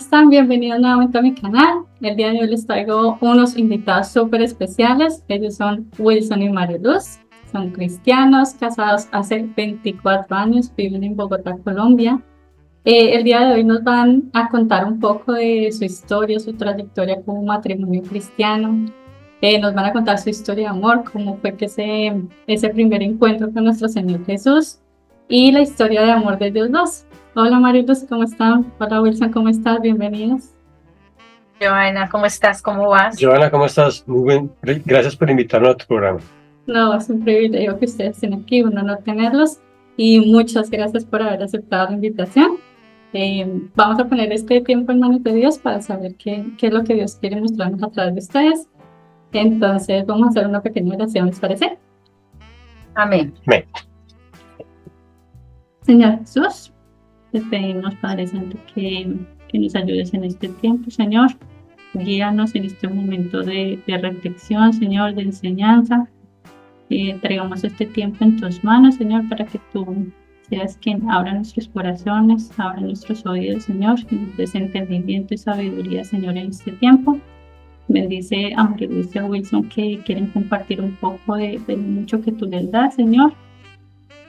están? Bienvenidos nuevamente a mi canal. El día de hoy les traigo unos invitados súper especiales. Ellos son Wilson y María Luz. Son cristianos, casados hace 24 años, viven en Bogotá, Colombia. El día de hoy nos van a contar un poco de su historia, su trayectoria como matrimonio cristiano. Nos van a contar su historia de amor, cómo fue que ese primer encuentro con nuestro Señor Jesús y la historia de amor de ellos dos. Hola Mariluz, ¿cómo están? Hola Wilson, ¿cómo estás? Bienvenidos. Joana, ¿cómo estás? ¿Cómo vas? Joana, ¿cómo estás? Muy bien. Gracias por invitarnos a tu programa. No, es un privilegio que ustedes estén aquí, un honor tenerlos y muchas gracias por haber aceptado la invitación. Vamos a poner este tiempo en manos de Dios para saber qué es lo que Dios quiere mostrarnos a través de ustedes. Entonces vamos a hacer una pequeña oración, ¿les parece? Amén. Amén. Señor Jesús, te pedimos, Padre Santo, que nos ayudes en este tiempo, Señor. Guíanos en este momento de reflexión, Señor, de enseñanza. Traigamos este tiempo en tus manos, Señor, para que tú seas quien abra nuestros corazones, abra nuestros oídos, Señor, y nos des entendimiento y sabiduría, Señor, en este tiempo. Bendice a María Luisa y a Wilson que quieren compartir un poco de mucho que tú les das, Señor.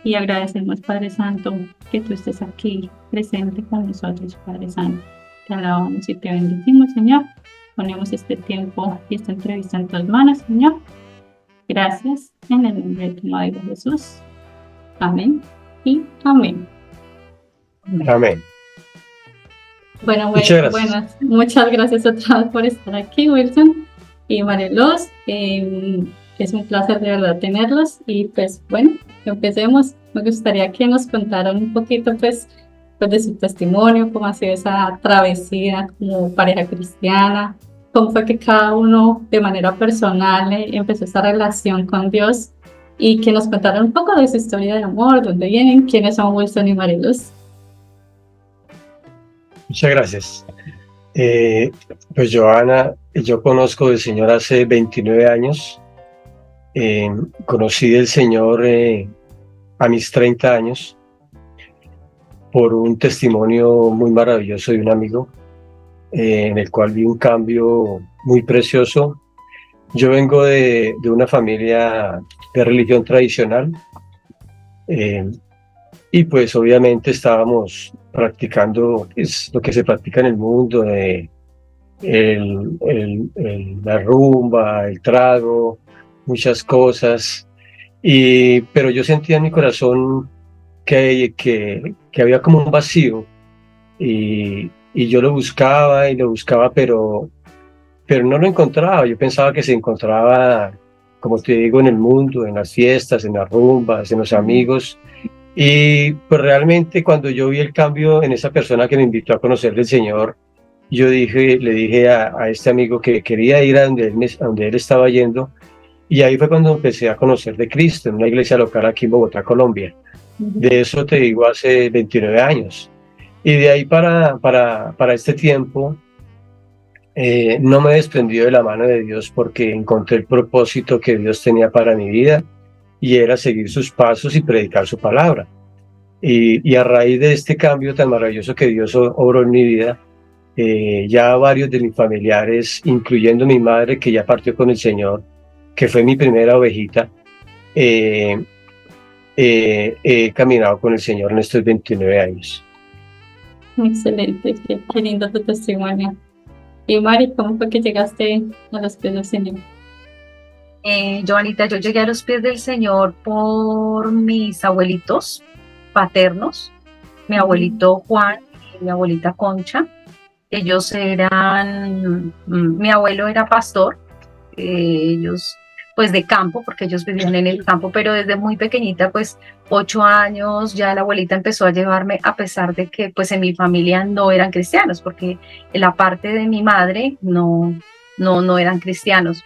Y agradecemos, Padre Santo, que tú estés aquí presente con nosotros, Padre Santo. Te alabamos y te bendecimos, Señor. Ponemos este tiempo y esta entrevista en tus manos, Señor. Gracias en el nombre de tu Madre Jesús. Amén y amén. Amén. Bueno, Muchas gracias otra vez por estar aquí, Wilson y Mariluz. Es un placer de verdad tenerlos y pues bueno, empecemos. Me gustaría que nos contaran un poquito pues de su testimonio, cómo ha sido esa travesía como pareja cristiana, cómo fue que cada uno de manera personal empezó esta relación con Dios y que nos contaran un poco de su historia de amor, dónde vienen, quiénes son Wilson y Mariluz. Muchas gracias. Pues Joana, yo conozco del Señor hace 29 años. Conocí del Señor a mis 30 años por un testimonio muy maravilloso de un amigo en el cual vi un cambio muy precioso. Yo vengo de una familia de religión tradicional y pues obviamente estábamos practicando lo que se practica en el mundo, la rumba, el trago, muchas cosas. Pero yo sentía en mi corazón que había como un vacío y yo lo buscaba, pero no lo encontraba. Yo pensaba que se encontraba, como te digo, en el mundo, en las fiestas, en las rumbas, en los amigos. Y pues realmente cuando yo vi el cambio en esa persona que me invitó a conocer del Señor, le dije a este amigo que quería ir a donde él estaba yendo, y ahí fue cuando empecé a conocer de Cristo en una iglesia local aquí en Bogotá, Colombia. De eso te digo hace 29 años. Y de ahí para este tiempo no me he desprendido de la mano de Dios porque encontré el propósito que Dios tenía para mi vida y era seguir sus pasos y predicar su palabra. Y a raíz de este cambio tan maravilloso que Dios obró en mi vida, ya varios de mis familiares, incluyendo mi madre que ya partió con el Señor, que fue mi primera ovejita, he caminado con el Señor en estos 29 años. Excelente, qué lindo tu testimonio. Y Mari, ¿cómo fue que llegaste a los pies del Señor? Joanita, yo llegué a los pies del Señor por mis abuelitos paternos, mi abuelito Juan y mi abuelita Concha. Ellos mi abuelo era pastor, ellos pues de campo, porque ellos vivían en el campo, pero desde muy pequeñita, pues 8 años, ya la abuelita empezó a llevarme, a pesar de que pues en mi familia no eran cristianos, porque en la parte de mi madre no eran cristianos.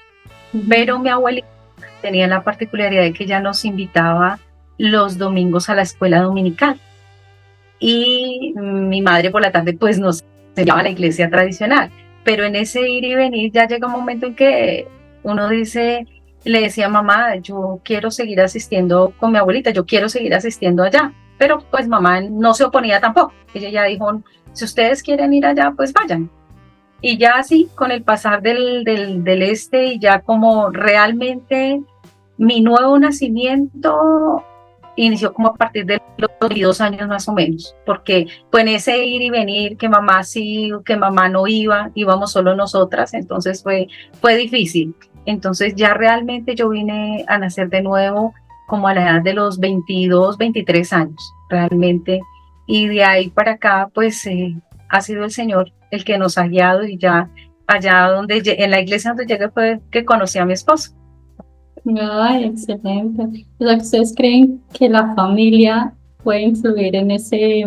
Pero mi abuelita tenía la particularidad de que ella nos invitaba los domingos a la escuela dominical. Y mi madre por la tarde pues nos llevaba a la iglesia tradicional. Pero en ese ir y venir ya llega un momento en que uno le decía a mamá, yo quiero seguir asistiendo con mi abuelita, yo quiero seguir asistiendo allá. Pero pues mamá no se oponía tampoco. Ella ya dijo, Si ustedes quieren ir allá, pues vayan. Y ya así, con el pasar del y ya como realmente mi nuevo nacimiento inició como a partir de los 22 años más o menos, porque fue en ese ir y venir que mamá sí, que mamá no iba, íbamos solo nosotras, entonces fue difícil. Entonces ya realmente yo vine a nacer de nuevo como a la edad de los 22, 23 años, realmente. Y de ahí para acá, pues ha sido el Señor el que nos ha guiado y ya allá donde, en la iglesia donde llegué fue que conocí a mi esposo. Ay, excelente. O sea, ¿ustedes creen que la familia puede influir en ese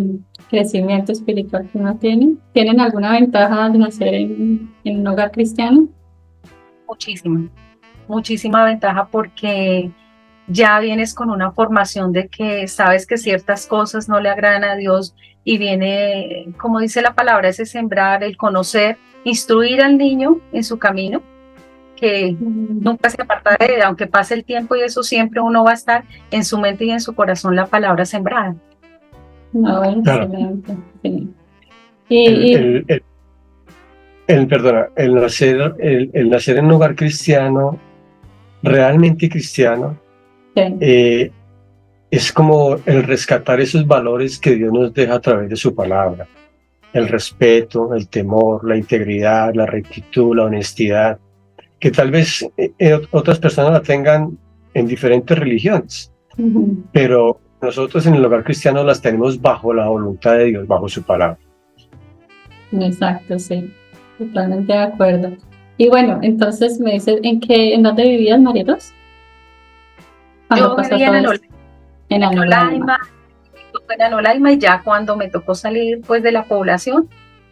crecimiento espiritual que uno tiene? ¿Tienen alguna ventaja de nacer en un hogar cristiano? Muchísima, muchísima ventaja porque ya vienes con una formación de que sabes que ciertas cosas no le agradan a Dios y viene, como dice la palabra, ese sembrar, el conocer, instruir al niño en su camino, que nunca se aparta de él, aunque pase el tiempo y eso siempre uno va a estar en su mente y en su corazón la palabra sembrada. No, Claro. excelente. Sí. Perdona, el nacer en un hogar cristiano, realmente cristiano, Sí. es como el rescatar esos valores que Dios nos deja a través de su palabra. El respeto, el temor, la integridad, la rectitud, la honestidad, que tal vez otras personas la tengan en diferentes religiones, pero nosotros en el hogar cristiano las tenemos bajo la voluntad de Dios, bajo su palabra. Exacto, sí, totalmente de acuerdo. Y bueno, entonces me dices, ¿en dónde vivías, Marielos? Yo vivía En Anolaima. En Anolaima, y ya cuando me tocó salir pues de la población,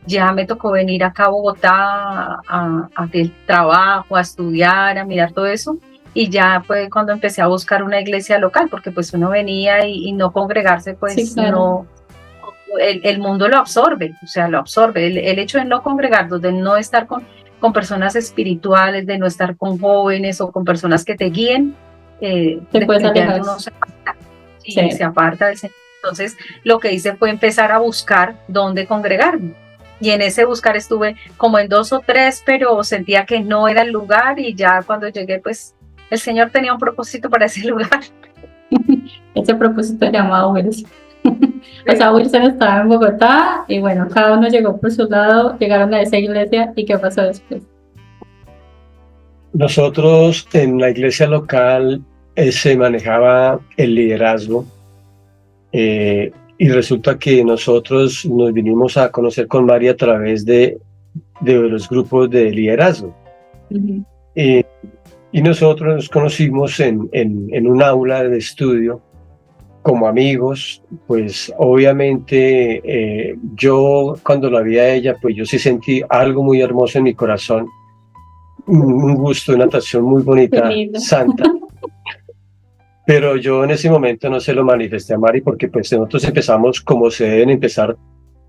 ya me tocó venir acá a Bogotá a hacer trabajo, a estudiar, a mirar todo eso. Y ya fue cuando empecé a buscar una iglesia local, porque pues uno venía y no congregarse, pues Sí, claro. no, el mundo lo absorbe, o sea, lo absorbe. El hecho de no congregarnos, de no estar con personas espirituales, de no estar con jóvenes o con personas que te guíen, Te puedes alejar. uno se aparta del Señor. Entonces, lo que hice fue empezar a buscar dónde congregarme. Y en ese buscar estuve como en 2 o 3, pero sentía que no era el lugar, y ya cuando llegué, pues el Señor tenía un propósito para ese lugar. Ese propósito llamado Wilson. O sea, Wilson estaba en Bogotá y bueno, cada uno llegó por su lado, llegaron a esa iglesia. ¿Y qué pasó después? Nosotros en la iglesia local se manejaba el liderazgo, y resulta que nosotros nos vinimos a conocer con Mari a través de los grupos de liderazgo. Y nosotros nos conocimos en un aula de estudio como amigos. Pues obviamente yo cuando la vi a ella, pues yo sí sentí algo muy hermoso en mi corazón, un gusto, una atracción muy bonita, santa. Pero yo en ese momento no se lo manifesté a Mari, porque pues nosotros empezamos como se deben empezar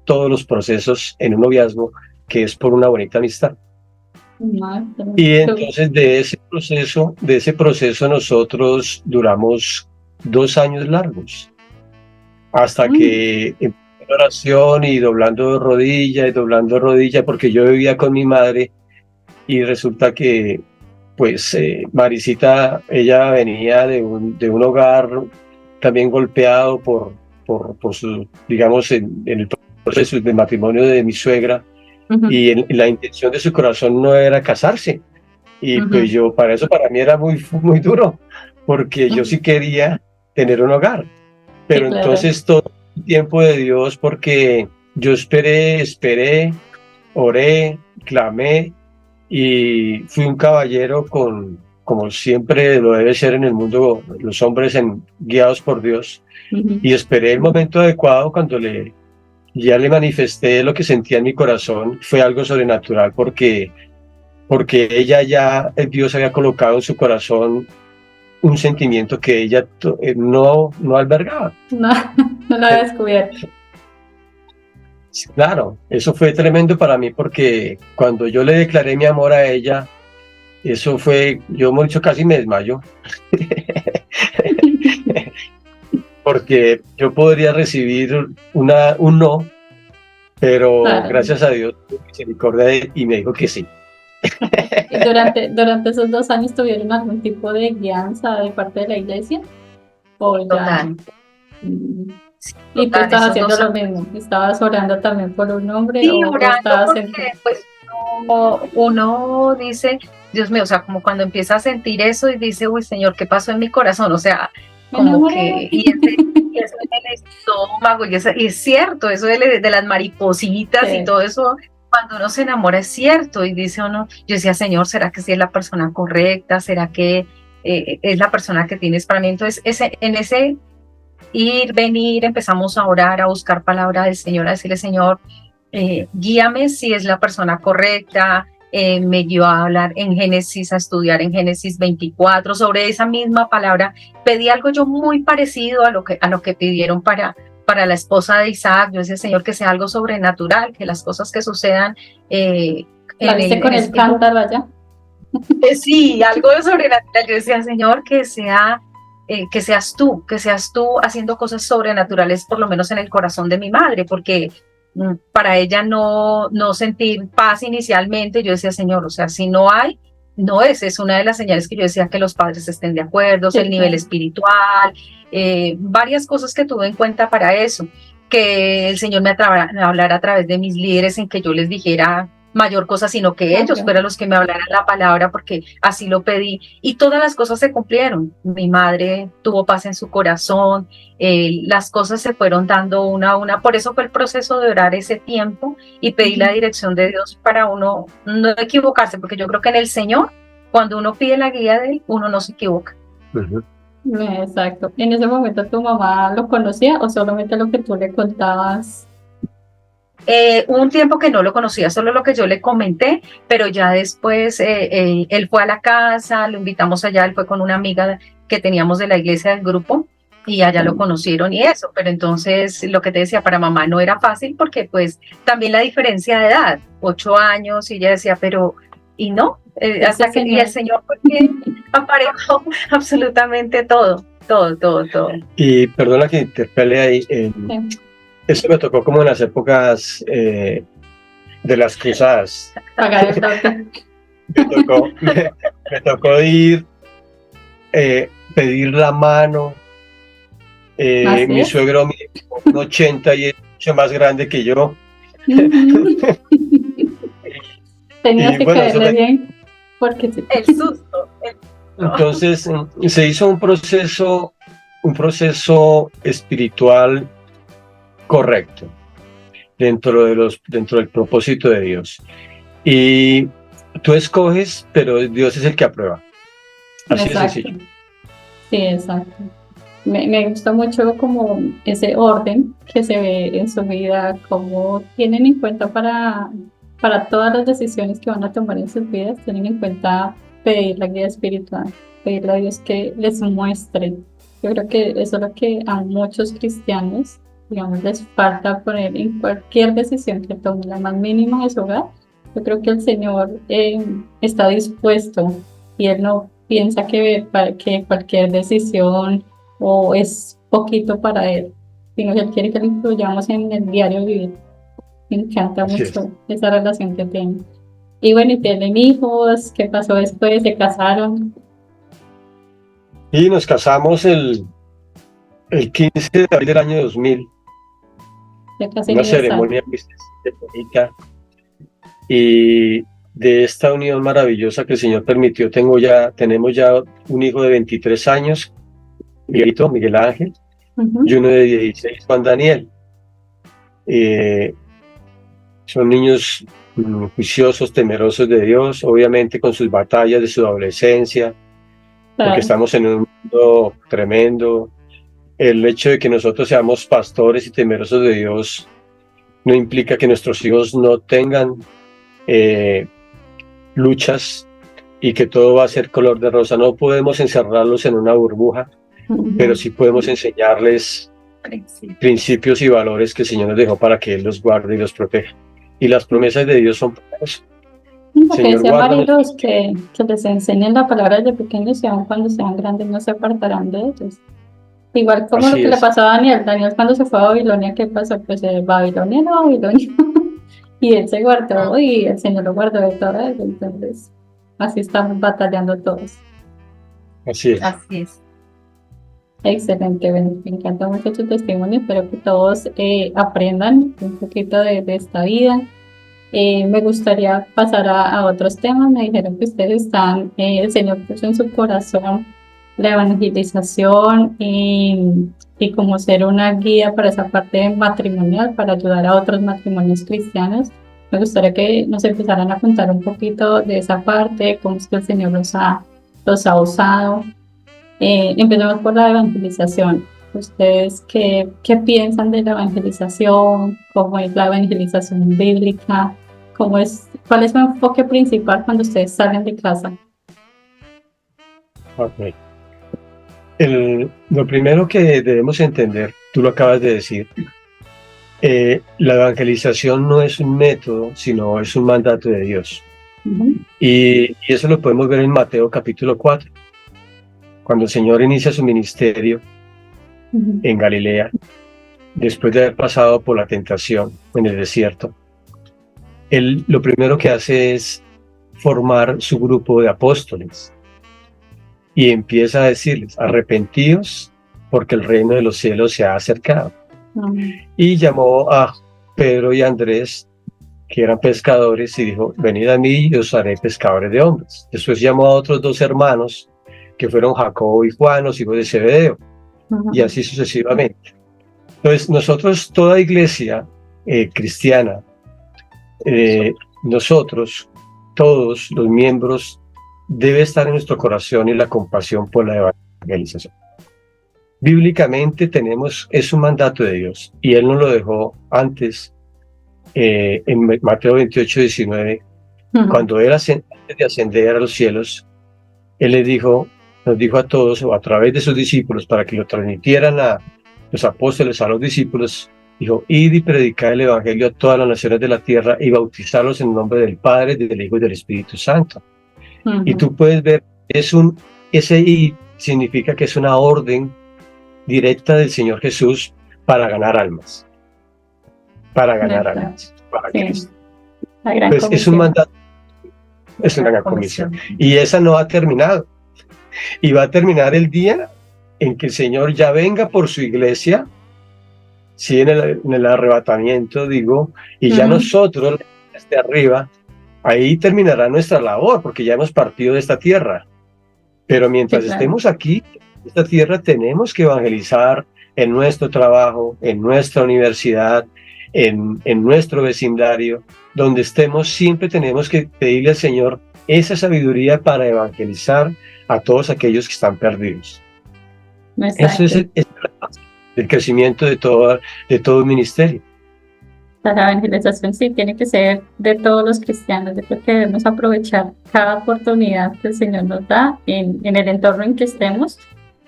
todos los procesos en un noviazgo, que es por una bonita amistad. Y entonces de ese proceso nosotros duramos 2 años largos, hasta que en oración y doblando rodilla, porque yo vivía con mi madre, y resulta que pues Marisita, ella venía de un hogar también golpeado por su, digamos, en el proceso de matrimonio de mi suegra. Y la intención de su corazón no era casarse. Y pues para mí era muy, muy duro, porque yo sí quería tener un hogar. Pero Sí, entonces todo el tiempo de Dios, porque yo esperé, oré, clamé, y fui un caballero como siempre lo debe ser en el mundo, los hombres guiados por Dios. Y esperé el momento adecuado. Cuando ya le manifesté lo que sentía en mi corazón, fue algo sobrenatural, porque Dios había colocado en su corazón un sentimiento que ella no albergaba. No lo había descubierto. Claro, eso fue tremendo para mí, porque cuando yo le declaré mi amor a ella, eso fue, yo hemos dicho, casi me desmayo. Porque yo podría recibir un no, pero Claro. gracias a Dios tuvo misericordia y me dijo que sí. ¿Y durante esos 2 años tuvieron algún tipo de guianza de parte de la iglesia? ¿O ya? Total, mm, sí, Y tú total, estabas esos haciendo 2 lo años. mismo? ¿Estabas orando también por un hombre Sí, o orando estabas en... porque pues uno dice, Dios mío, o sea, como cuando empieza a sentir eso y dice, uy, Señor, ¿qué pasó en mi corazón? O sea, Me como enamoré. que, y eso en el estómago, y es cierto, eso de las maripositas y Sí, todo eso, cuando uno se enamora es cierto, y dice uno, yo decía, Señor, ¿será que sí es la persona correcta? ¿Será que es la persona que tienes para mí? Entonces, en ese ir, venir, empezamos a orar, a buscar palabra del Señor, a decirle, Señor, guíame si es la persona correcta. Me guió a hablar en Génesis, a estudiar en Génesis 24 sobre esa misma palabra. Pedí algo yo muy parecido a lo que pidieron para la esposa de Isaac. Yo decía, Señor, que sea algo sobrenatural, que las cosas que sucedan ¿la viste con en el ese tiempo, cántaro allá? sí, algo de sobrenatural. Yo decía, Señor, que seas tú haciendo cosas sobrenaturales, por lo menos en el corazón de mi madre, porque para ella no sentir paz inicialmente, yo decía, Señor, o sea, si no hay, no es una de las señales que yo decía que los padres estén de acuerdo, Sí, el nivel claro. espiritual, varias cosas que tuve en cuenta para eso, que el Señor me hablara a través de mis líderes en que yo les dijera mayor cosa, sino que ellos Ok. fueran los que me hablaran la palabra, porque así lo pedí. Y todas las cosas se cumplieron. Mi madre tuvo paz en su corazón, las cosas se fueron dando una a una. Por eso fue el proceso de orar ese tiempo y pedir la dirección de Dios para uno no equivocarse, porque yo creo que en el Señor, cuando uno pide la guía de Él, uno no se equivoca. Ujú. Exacto. ¿En ese momento tu mamá lo conocía o solamente lo que tú le contabas? Hubo un tiempo que no lo conocía, solo lo que yo le comenté, pero ya después él fue a la casa, lo invitamos allá, él fue con una amiga que teníamos de la iglesia del grupo y allá lo conocieron y eso, pero entonces lo que te decía, para mamá no era fácil porque pues también la diferencia de edad, 8 años, y ella decía, pero, y no, Ese y el señor. Señor fue quien aparejó absolutamente todo, todo, todo, todo. Y perdona que interpele ahí, Sí, eso me tocó como en las épocas de las cruzadas. pagar el dote. Me tocó, me tocó ir, pedir la mano. Así Mi es. suegro mide un 80 y es mucho más grande que yo. Ujú. Tenías Y que bueno, eso caerle bien, porque sí. El susto. entonces se hizo un proceso espiritual correcto dentro del propósito de Dios. Y tú escoges, pero Dios es el que aprueba. Así de Exacto. sencillo. Sí, exacto. Me gusta mucho como ese orden que se ve en su vida, cómo tienen en cuenta para todas las decisiones que van a tomar en sus vidas, tienen en cuenta pedir la guía espiritual, pedirle a Dios que les muestre. Yo creo que eso es lo que a muchos cristianos, digamos, les falta poner en cualquier decisión que tomen, la más mínima de su hogar. Yo creo que el Señor está dispuesto y Él no piensa que cualquier decisión o es poquito para Él, sino que Él quiere que lo incluyamos en el diario vivir. Me encanta Así es. mucho esa relación que tienen. Y bueno, y tienen hijos, ¿qué pasó después? ¿Se casaron? Y nos casamos el 15 de abril del año 2000, Ya casi una ni están. ceremonia muy bonita. Y de esta unión maravillosa que el Señor permitió, tenemos ya un hijo de 23 años, Miguelito, Miguel Ángel, y uno de 16, Juan Daniel. Son niños juiciosos, temerosos de Dios, obviamente con sus batallas de su adolescencia, porque Claro. estamos en un mundo tremendo. El hecho de que nosotros seamos pastores y temerosos de Dios no implica que nuestros hijos no tengan luchas y que todo va a ser color de rosa. No podemos encerrarlos en una burbuja, pero sí podemos enseñarles principios y valores que el Señor nos dejó para que Él los guarde y los proteja. Y las promesas de Dios son para eso. Lo que Señor, decía guárdanos. maridos que les enseñen la palabra desde pequeños y aun cuando sean grandes no se apartarán de ellos. Igual como lo Así que le es, pasó a Daniel. Daniel cuando se fue a Babilonia, ¿qué pasó? Pues Babilonia no, Babilonia. Y él se guardó y el Señor lo guardó de todo eso. Entonces, así estamos batallando todos. así es. Así es. Excelente, bueno, me encanta mucho tu testimonio. Espero que todos aprendan un poquito de esta vida. Me gustaría pasar a otros temas. Me dijeron que ustedes están, el Señor puso en su corazón la evangelización y como ser una guía para esa parte matrimonial, para ayudar a otros matrimonios cristianos. Me gustaría que nos empezaran a contar un poquito de esa parte, cómo es que el Señor los ha usado. Empecemos por la evangelización. ¿Ustedes qué piensan de la evangelización? ¿Cómo es la evangelización bíblica? ¿Cuál es su enfoque principal cuando ustedes salen de casa? Ok. Lo primero que debemos entender, tú lo acabas de decir, la evangelización no es un método, sino es un mandato de Dios. Ujú, Y eso lo podemos ver en Mateo capítulo 4, cuando el Señor inicia su ministerio ujú, en Galilea, después de haber pasado por la tentación en el desierto. Él lo primero que hace es formar su grupo de apóstoles y empieza a decirles, arrepentíos porque el reino de los cielos se ha acercado. ujú, Y llamó a Pedro y Andrés, que eran pescadores, y dijo, venid a mí y os haré pescadores de hombres. Después llamó a otros dos hermanos, que fueron Jacobo y Juan, los hijos de Zebedeo, y ujú. así sucesivamente. Entonces, nosotros, toda iglesia cristiana, eh, nosotros, todos los miembros, debe estar en nuestro corazón y la compasión por la evangelización. Bíblicamente es un mandato de Dios, y Él nos lo dejó antes, en Mateo 28, 19, Ujú. cuando Él, antes de ascender a los cielos, Él nos dijo a todos, o a través de sus discípulos, para que lo transmitieran a los apóstoles, a los discípulos, dijo, id y predicad el evangelio a todas las naciones de la tierra y bautizarlos en el nombre del Padre, del Hijo y del Espíritu Santo. Y Ujú. tú puedes ver, ese id significa que es una orden directa del Señor Jesús para ganar almas, ¿Verdad? para Sí, Cristo. la gran Pues es un comisión. mandato, es una La gran comisión. comisión. Y esa no ha terminado. Y va a terminar el día en que el Señor ya venga por su iglesia, sí, en el arrebatamiento, digo, y ya Ujú. nosotros, desde arriba, ahí terminará nuestra labor, porque ya hemos partido de esta tierra. Pero Sí, mientras claro. estemos aquí, en esta tierra, tenemos que evangelizar en nuestro trabajo, en nuestra universidad, en nuestro vecindario, donde estemos, siempre tenemos que pedirle al Señor esa sabiduría para evangelizar a todos aquellos que están perdidos. Eso es Exacto. el crecimiento de todo ministerio. La evangelización sí tiene que ser de todos los cristianos. Yo creo que debemos aprovechar cada oportunidad que el Señor nos da en el entorno en que estemos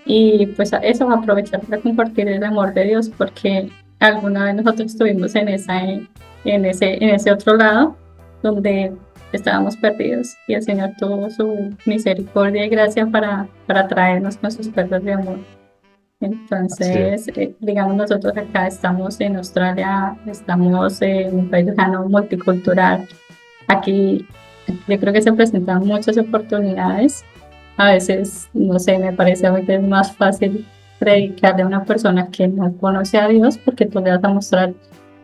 y pues a eso aprovechar para compartir el amor de Dios porque alguna vez nosotros estuvimos en ese otro lado donde estábamos perdidos y el Señor tuvo su misericordia y gracia para traernos con sus perlas de amor. Así es. Entonces, digamos, nosotros acá estamos en Australia, estamos en un país lejano multicultural. Aquí yo creo que se presentan muchas oportunidades. A veces, no sé, me parece a mí que es más fácil predicarle a una persona que no conoce a Dios porque tú le vas a mostrar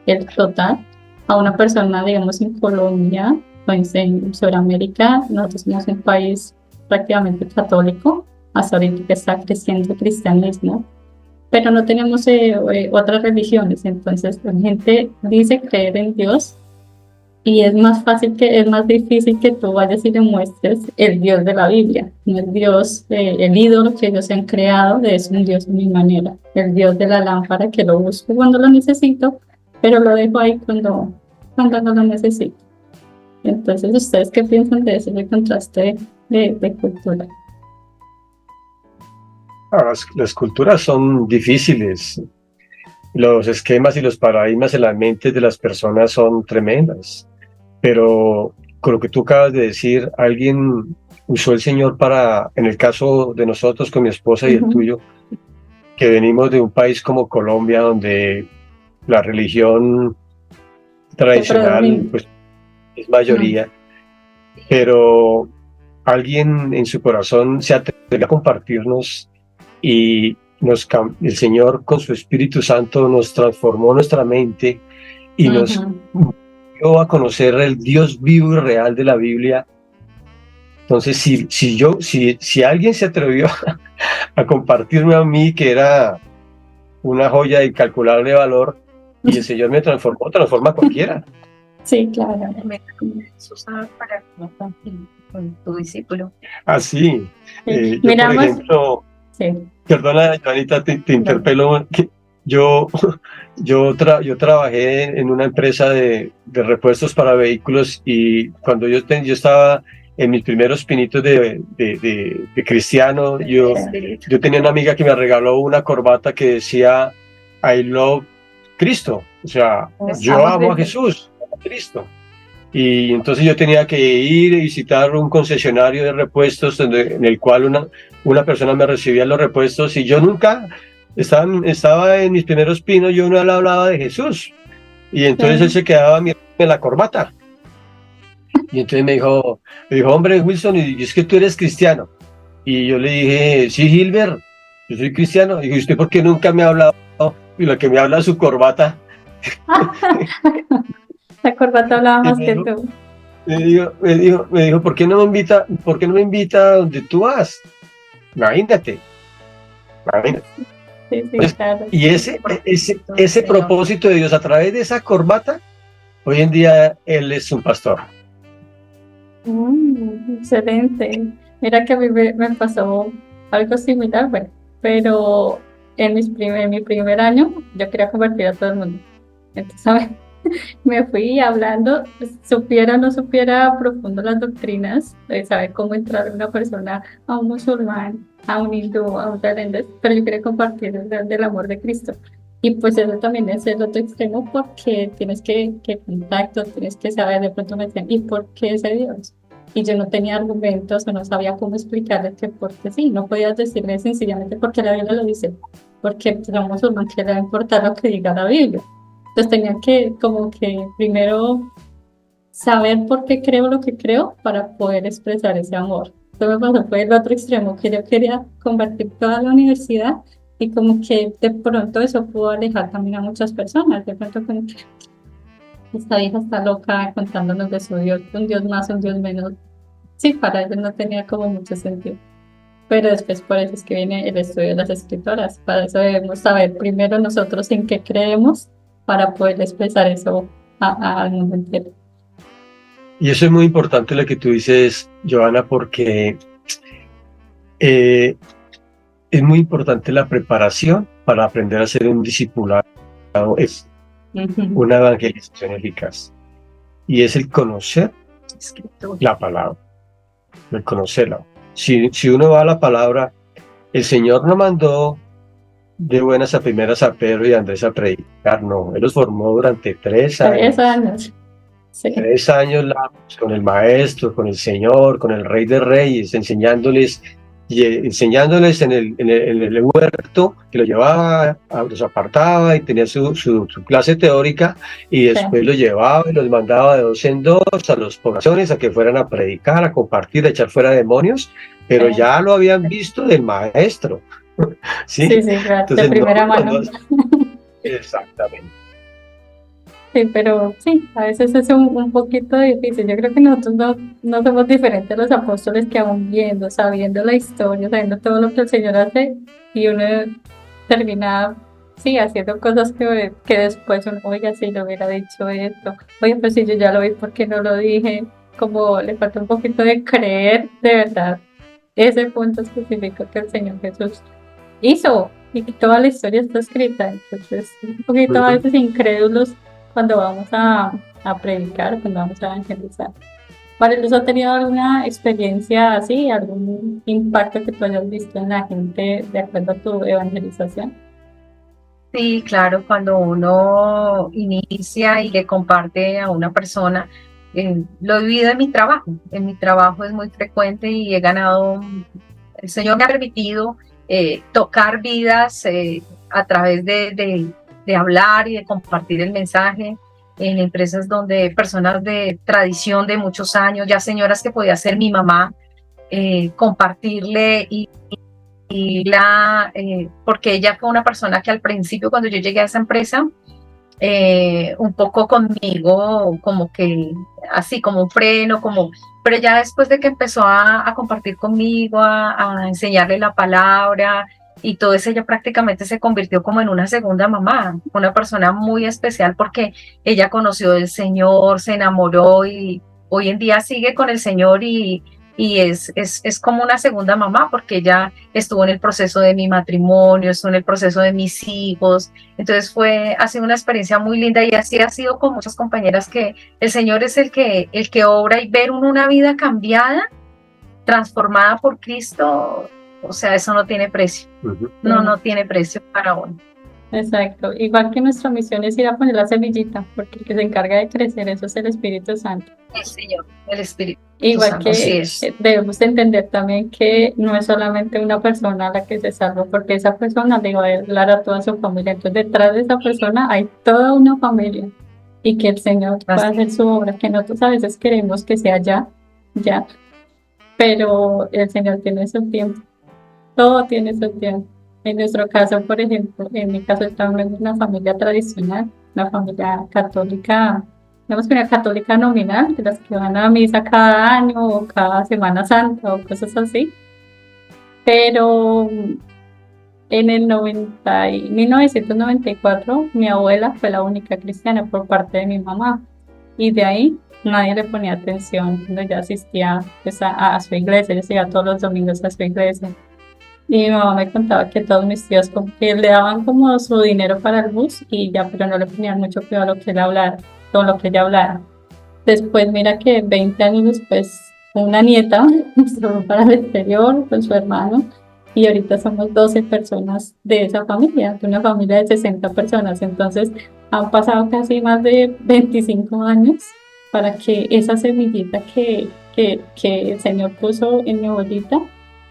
el total. A una persona, digamos, en Colombia o en Sudamérica, nosotros somos un país prácticamente católico, hasta ahorita que está creciendo el cristianismo, pero no tenemos otras religiones. Entonces la gente dice creer en Dios y es más difícil que tú vayas y le muestres el Dios de la Biblia, no el Dios, el ídolo que ellos han creado, es un Dios de mi manera, el Dios de la lámpara que lo busco cuando lo necesito, pero lo dejo ahí cuando no lo necesito. Entonces, ¿ustedes qué piensan de ese contraste de cultura? Las culturas son difíciles. Los esquemas y los paradigmas en las mentes de las personas son tremendas. Pero con lo que tú acabas de decir, alguien usó el Señor para, en el caso de nosotros con mi esposa y el Ujú, tuyo, que venimos de un país como Colombia, donde la religión tradicional pues, es mayoría, pero alguien en su corazón se atrevió a compartirnos y el Señor con su Espíritu Santo nos transformó nuestra mente y nos dio a conocer el Dios vivo y real de la Biblia. Entonces, si alguien se atrevió a compartirme a mí, que era una joya de incalculable valor, y el Señor me transforma a cualquiera. Sí, claro. Para con tu discípulo. Así. Yo, Miramos, por ejemplo, perdona, Joanita, te interpelo. Yo trabajé en una empresa de repuestos para vehículos, y cuando yo estaba en mis primeros pinitos de cristiano, yo tenía una amiga que me regaló una corbata que decía I love Cristo, o sea, yo amo a Jesús, a Cristo. Y entonces yo tenía que ir y visitar un concesionario de repuestos en el cual una persona me recibía los repuestos, y yo nunca estaba en mis primeros pinos, yo no le hablaba de Jesús, y entonces él se quedaba mirando en la corbata, y entonces me dijo, hombre, Wilson, y es que tú eres cristiano. Y yo le dije, sí, Gilbert, yo soy cristiano. Y dijo, ¿y usted por qué nunca me ha hablado? Y lo que me habla es su corbata. La corbata hablaba más que tú. Me dijo, ¿por qué no me invita a donde tú vas? Imagínate. Sí, claro. Y ese propósito de Dios a través de esa corbata, hoy en día él es un pastor. Excelente. Mira que a mí me pasó algo similar, bueno, pero en mi primer año yo quería convertir a todo el mundo. Entonces, ¿sabes? Me fui hablando, supiera o no supiera profundo las doctrinas, saber cómo entrar una persona a un musulmán, a un hindú, a un tailandés, pero yo quería compartir del amor de Cristo. Y pues eso también es el otro extremo, porque tienes que contacto, tienes que saber, de pronto me decían, ¿y por qué ese Dios? Y yo no tenía argumentos o no sabía cómo explicarles que porque sí, no podías decirle sencillamente porque la Biblia lo dice, porque somos musulmán, que le va a importar lo que diga la Biblia. Entonces tenía que como que primero saber por qué creo lo que creo para poder expresar ese amor. Entonces me pasó, fue el otro extremo, que yo quería convertir toda la universidad, y como que de pronto eso pudo alejar también a muchas personas. De pronto como que esta hija está loca contándonos de su Dios, un Dios más, un Dios menos. Sí, para ellos no tenía como mucho sentido. Pero después por eso es que viene el estudio de las escritoras. Para eso debemos saber primero nosotros en qué creemos, para poder expresar eso al mundo entero. Y eso es muy importante lo que tú dices, Joana, porque es muy importante la preparación para aprender a ser un discipulado, es una evangelización eficaz. Y es el conocer la palabra, el conocerla. Si uno va a la palabra, el Señor no mandó de buenas a primeras a Pedro y a Andrés a predicar, no, Él los formó durante 3 años. 3 años. Sí. 3 años con el Maestro, con el Señor, con el Rey de Reyes, enseñándoles en el huerto, que lo llevaba, los apartaba y tenía su clase teórica, y después los llevaba y los mandaba de 2 en 2 a las poblaciones a que fueran a predicar, a compartir, a echar fuera demonios, pero ya lo habían visto del Maestro. Sí, claro. Entonces, de primera mano. Exactamente. Sí, pero sí, a veces es un poquito difícil. Yo creo que nosotros no somos diferentes a los apóstoles, que aún viendo, sabiendo la historia, sabiendo todo lo que el Señor hace, y uno termina, sí, haciendo cosas que después uno, oiga, si lo hubiera dicho esto, oye, pues si yo ya lo vi, ¿por qué no lo dije? Como le falta un poquito de creer de verdad ese punto específico que el Señor Jesús hizo, y que toda la historia está escrita. Entonces, un poquito a veces incrédulos cuando vamos a predicar, cuando vamos a evangelizar. ¿Mariluz ha tenido alguna experiencia así, algún impacto que tú hayas visto en la gente de acuerdo a tu evangelización? Sí, claro, cuando uno inicia y le comparte a una persona, lo he vivido en mi trabajo. En mi trabajo es muy frecuente y he ganado, el Señor me ha permitido tocar vidas a través de hablar y de compartir el mensaje en empresas donde personas de tradición de muchos años, ya señoras que podía ser mi mamá, compartirle porque ella fue una persona que al principio cuando yo llegué a esa empresa, un poco conmigo, como que así como un freno, pero ya después de que empezó a compartir conmigo, a enseñarle la palabra y todo eso, ella prácticamente se convirtió como en una segunda mamá, una persona muy especial porque ella conoció al Señor, se enamoró y hoy en día sigue con el Señor y es como una segunda mamá porque ella estuvo en el proceso de mi matrimonio, estuvo en el proceso de mis hijos. Entonces ha sido una experiencia muy linda y así ha sido con muchas compañeras que el Señor es el que obra y ver una vida cambiada, transformada por Cristo, o sea, eso no tiene precio. No tiene precio para uno. Exacto. Igual que nuestra misión es ir a poner la semillita, porque el que se encarga de crecer eso es el Espíritu Santo. El Señor, el Espíritu Igual Santo, que así es. debemos entender también que no es solamente una persona la que se salva, porque esa persona le va a hablar a toda su familia. Entonces, detrás de esa persona hay toda una familia y que el Señor pueda hacer su obra, que nosotros a veces queremos que sea ya, pero el Señor tiene su tiempo. Todo tiene su tiempo. En nuestro caso, por ejemplo, en mi caso estamos en una familia tradicional, una familia católica, digamos que una católica nominal, de las que van a misa cada año o cada Semana Santa o cosas así. Pero en el 1994, mi abuela fue la única cristiana por parte de mi mamá. Y de ahí nadie le ponía atención cuando ella asistía pues, a su iglesia, ella iba todos los domingos a su iglesia. Y mi mamá me contaba que todos mis tíos como que le daban como su dinero para el bus y ya, pero no le ponían mucho cuidado a lo que él hablara, todo lo que ella hablara. Después, mira que 20 años después, una nieta se fue para el exterior con su hermano y ahorita somos 12 personas de esa familia, de una familia de 60 personas. Entonces, han pasado casi más de 25 años para que esa semillita que el Señor puso en mi abuelita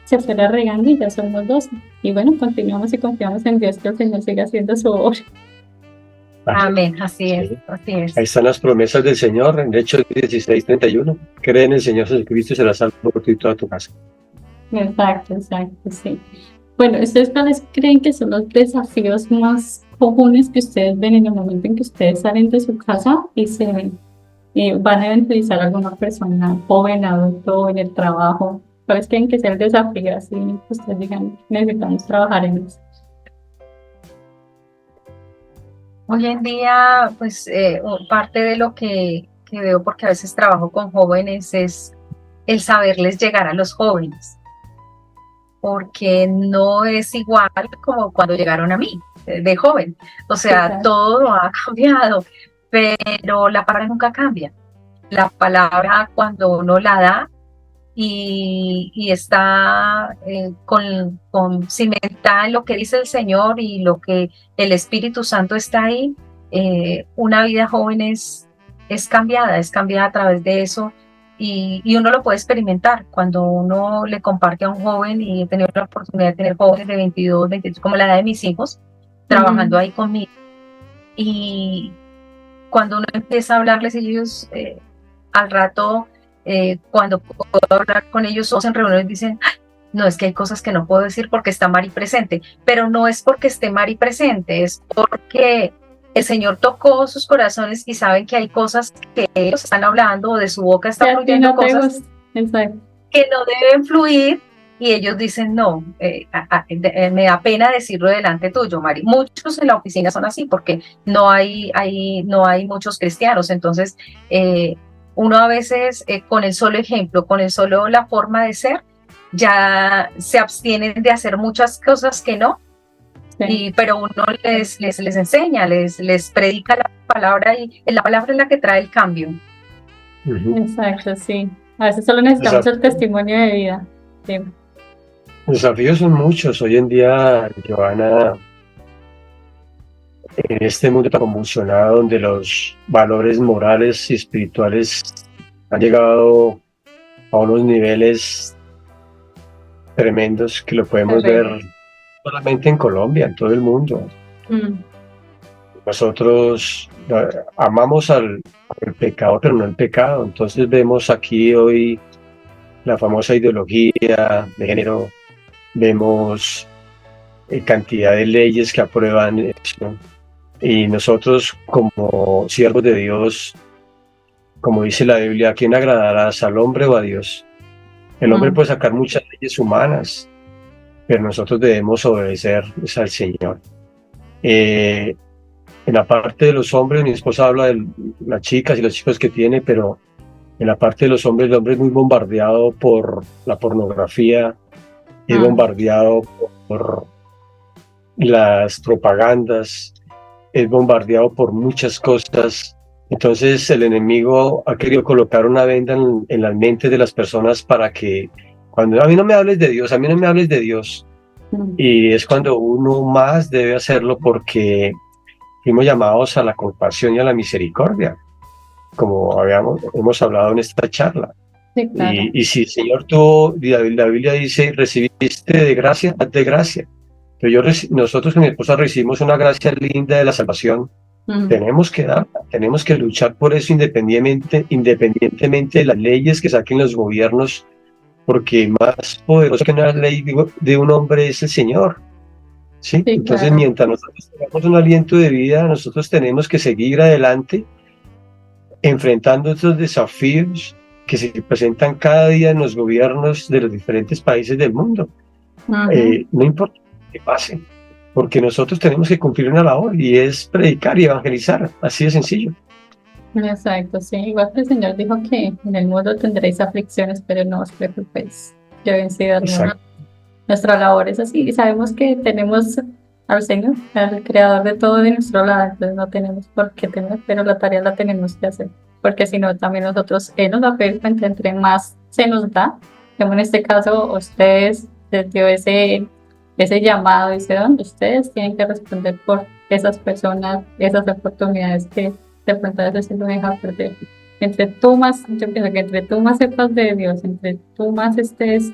se fuera regando y ya somos 12. Y bueno, continuamos y confiamos en Dios que el Señor siga haciendo su obra. Amén, así es, así es. Ahí están las promesas del Señor, en Hechos 16:31. Cree en el Señor Jesucristo y serás salvo por ti y toda tu casa. Exacto, sí. Bueno, ¿ustedes cuáles creen que son los desafíos más comunes que ustedes ven en el momento en que ustedes salen de su casa y van a evangelizar a alguna persona, joven, adulto, en el trabajo? ¿Cuáles creen que es el desafío? Así que ustedes digan, necesitamos trabajar en eso. Hoy en día, pues parte de lo que veo, porque a veces trabajo con jóvenes, es el saberles llegar a los jóvenes, porque no es igual como cuando llegaron a mí, de joven. O sea, Claro. todo ha cambiado, pero la palabra nunca cambia. La palabra cuando uno la da y está con cimentada en lo que dice el Señor y lo que el Espíritu Santo está ahí, una vida joven es cambiada a través de eso y uno lo puede experimentar cuando uno le comparte a un joven, y he tenido la oportunidad de tener jóvenes de 22, 23, como la edad de mis hijos, trabajando ahí conmigo, y cuando uno empieza a hablarles, ellos al rato, cuando puedo hablar con ellos, todos en reuniones dicen, no, es que hay cosas que no puedo decir porque está Mari presente, pero no es porque esté Mari presente, es porque el Señor tocó sus corazones y saben que hay cosas que ellos están hablando o de su boca están fluyendo cosas que no deben fluir, y ellos dicen, no, me da pena decirlo delante tuyo, Mari. Muchos en la oficina son así porque no hay muchos cristianos, entonces uno a veces con el solo ejemplo, con el solo la forma de ser, ya se abstienen de hacer muchas cosas que no, pero uno les enseña, les predica la palabra, y la palabra es la que trae el cambio. Exacto, sí. A veces solo necesitamos el testimonio de vida. Sí. Los desafíos son muchos hoy en día, Johanna, en este mundo tan convulsionado donde los valores morales y espirituales han llegado a unos niveles tremendos que lo podemos ver solamente en Colombia, en todo el mundo. Mm, Nosotros amamos al pecado, pero no el pecado. Entonces vemos aquí hoy la famosa ideología de género, vemos cantidad de leyes que aprueban eso. Y nosotros como siervos de Dios, como dice la Biblia, ¿a quién agradarás, al hombre o a Dios? El hombre mm, puede sacar muchas leyes humanas, pero nosotros debemos obedecer al Señor. En la parte de los hombres, mi esposa habla de las chicas y los chicos que tiene, pero en la parte de los hombres, el hombre es muy bombardeado por la pornografía, es mm. bombardeado por las propagandas, es bombardeado por muchas cosas. Entonces el enemigo ha querido colocar una venda en las mentes de las personas para que cuando a mí no me hables de Dios, a mí no me hables de Dios. Y es cuando uno más debe hacerlo porque fuimos llamados a la compasión y a la misericordia, como hemos hablado en esta charla. Sí, claro. Y si el Señor tuvo, la Biblia dice, recibiste de gracia, haz de gracia. Pero nosotros con mi esposa recibimos una gracia linda de la salvación. Mm, Tenemos que darla, tenemos que luchar por eso independientemente de las leyes que saquen los gobiernos, porque más poderoso que una ley de un hombre es el Señor. ¿Sí? sí, Entonces, claro. mientras nosotros tengamos un aliento de vida, nosotros tenemos que seguir adelante enfrentando estos desafíos que se presentan cada día en los gobiernos de los diferentes países del mundo. Ujú. No importa qué pase, porque nosotros tenemos que cumplir una labor y es predicar y evangelizar, así de sencillo. Exacto, sí. Igual que el Señor dijo que en el mundo tendréis aflicciones, pero no os preocupéis. Yo he vencido al mundo. Exacto. Nuestra labor es así. Y sabemos que tenemos al Señor, al Creador de todo de nuestro lado. Entonces no tenemos por qué temer, pero la tarea la tenemos que hacer. Porque si no, también nosotros, Él nos va a pedir cuenta, entre más se nos da, como en este caso, ustedes les dio ese llamado, ese don, ustedes tienen que responder por esas personas, esas oportunidades que de pronto a veces se lo deja perder. Entre tú más, yo pienso que entre tú más sepas de Dios, entre tú más estés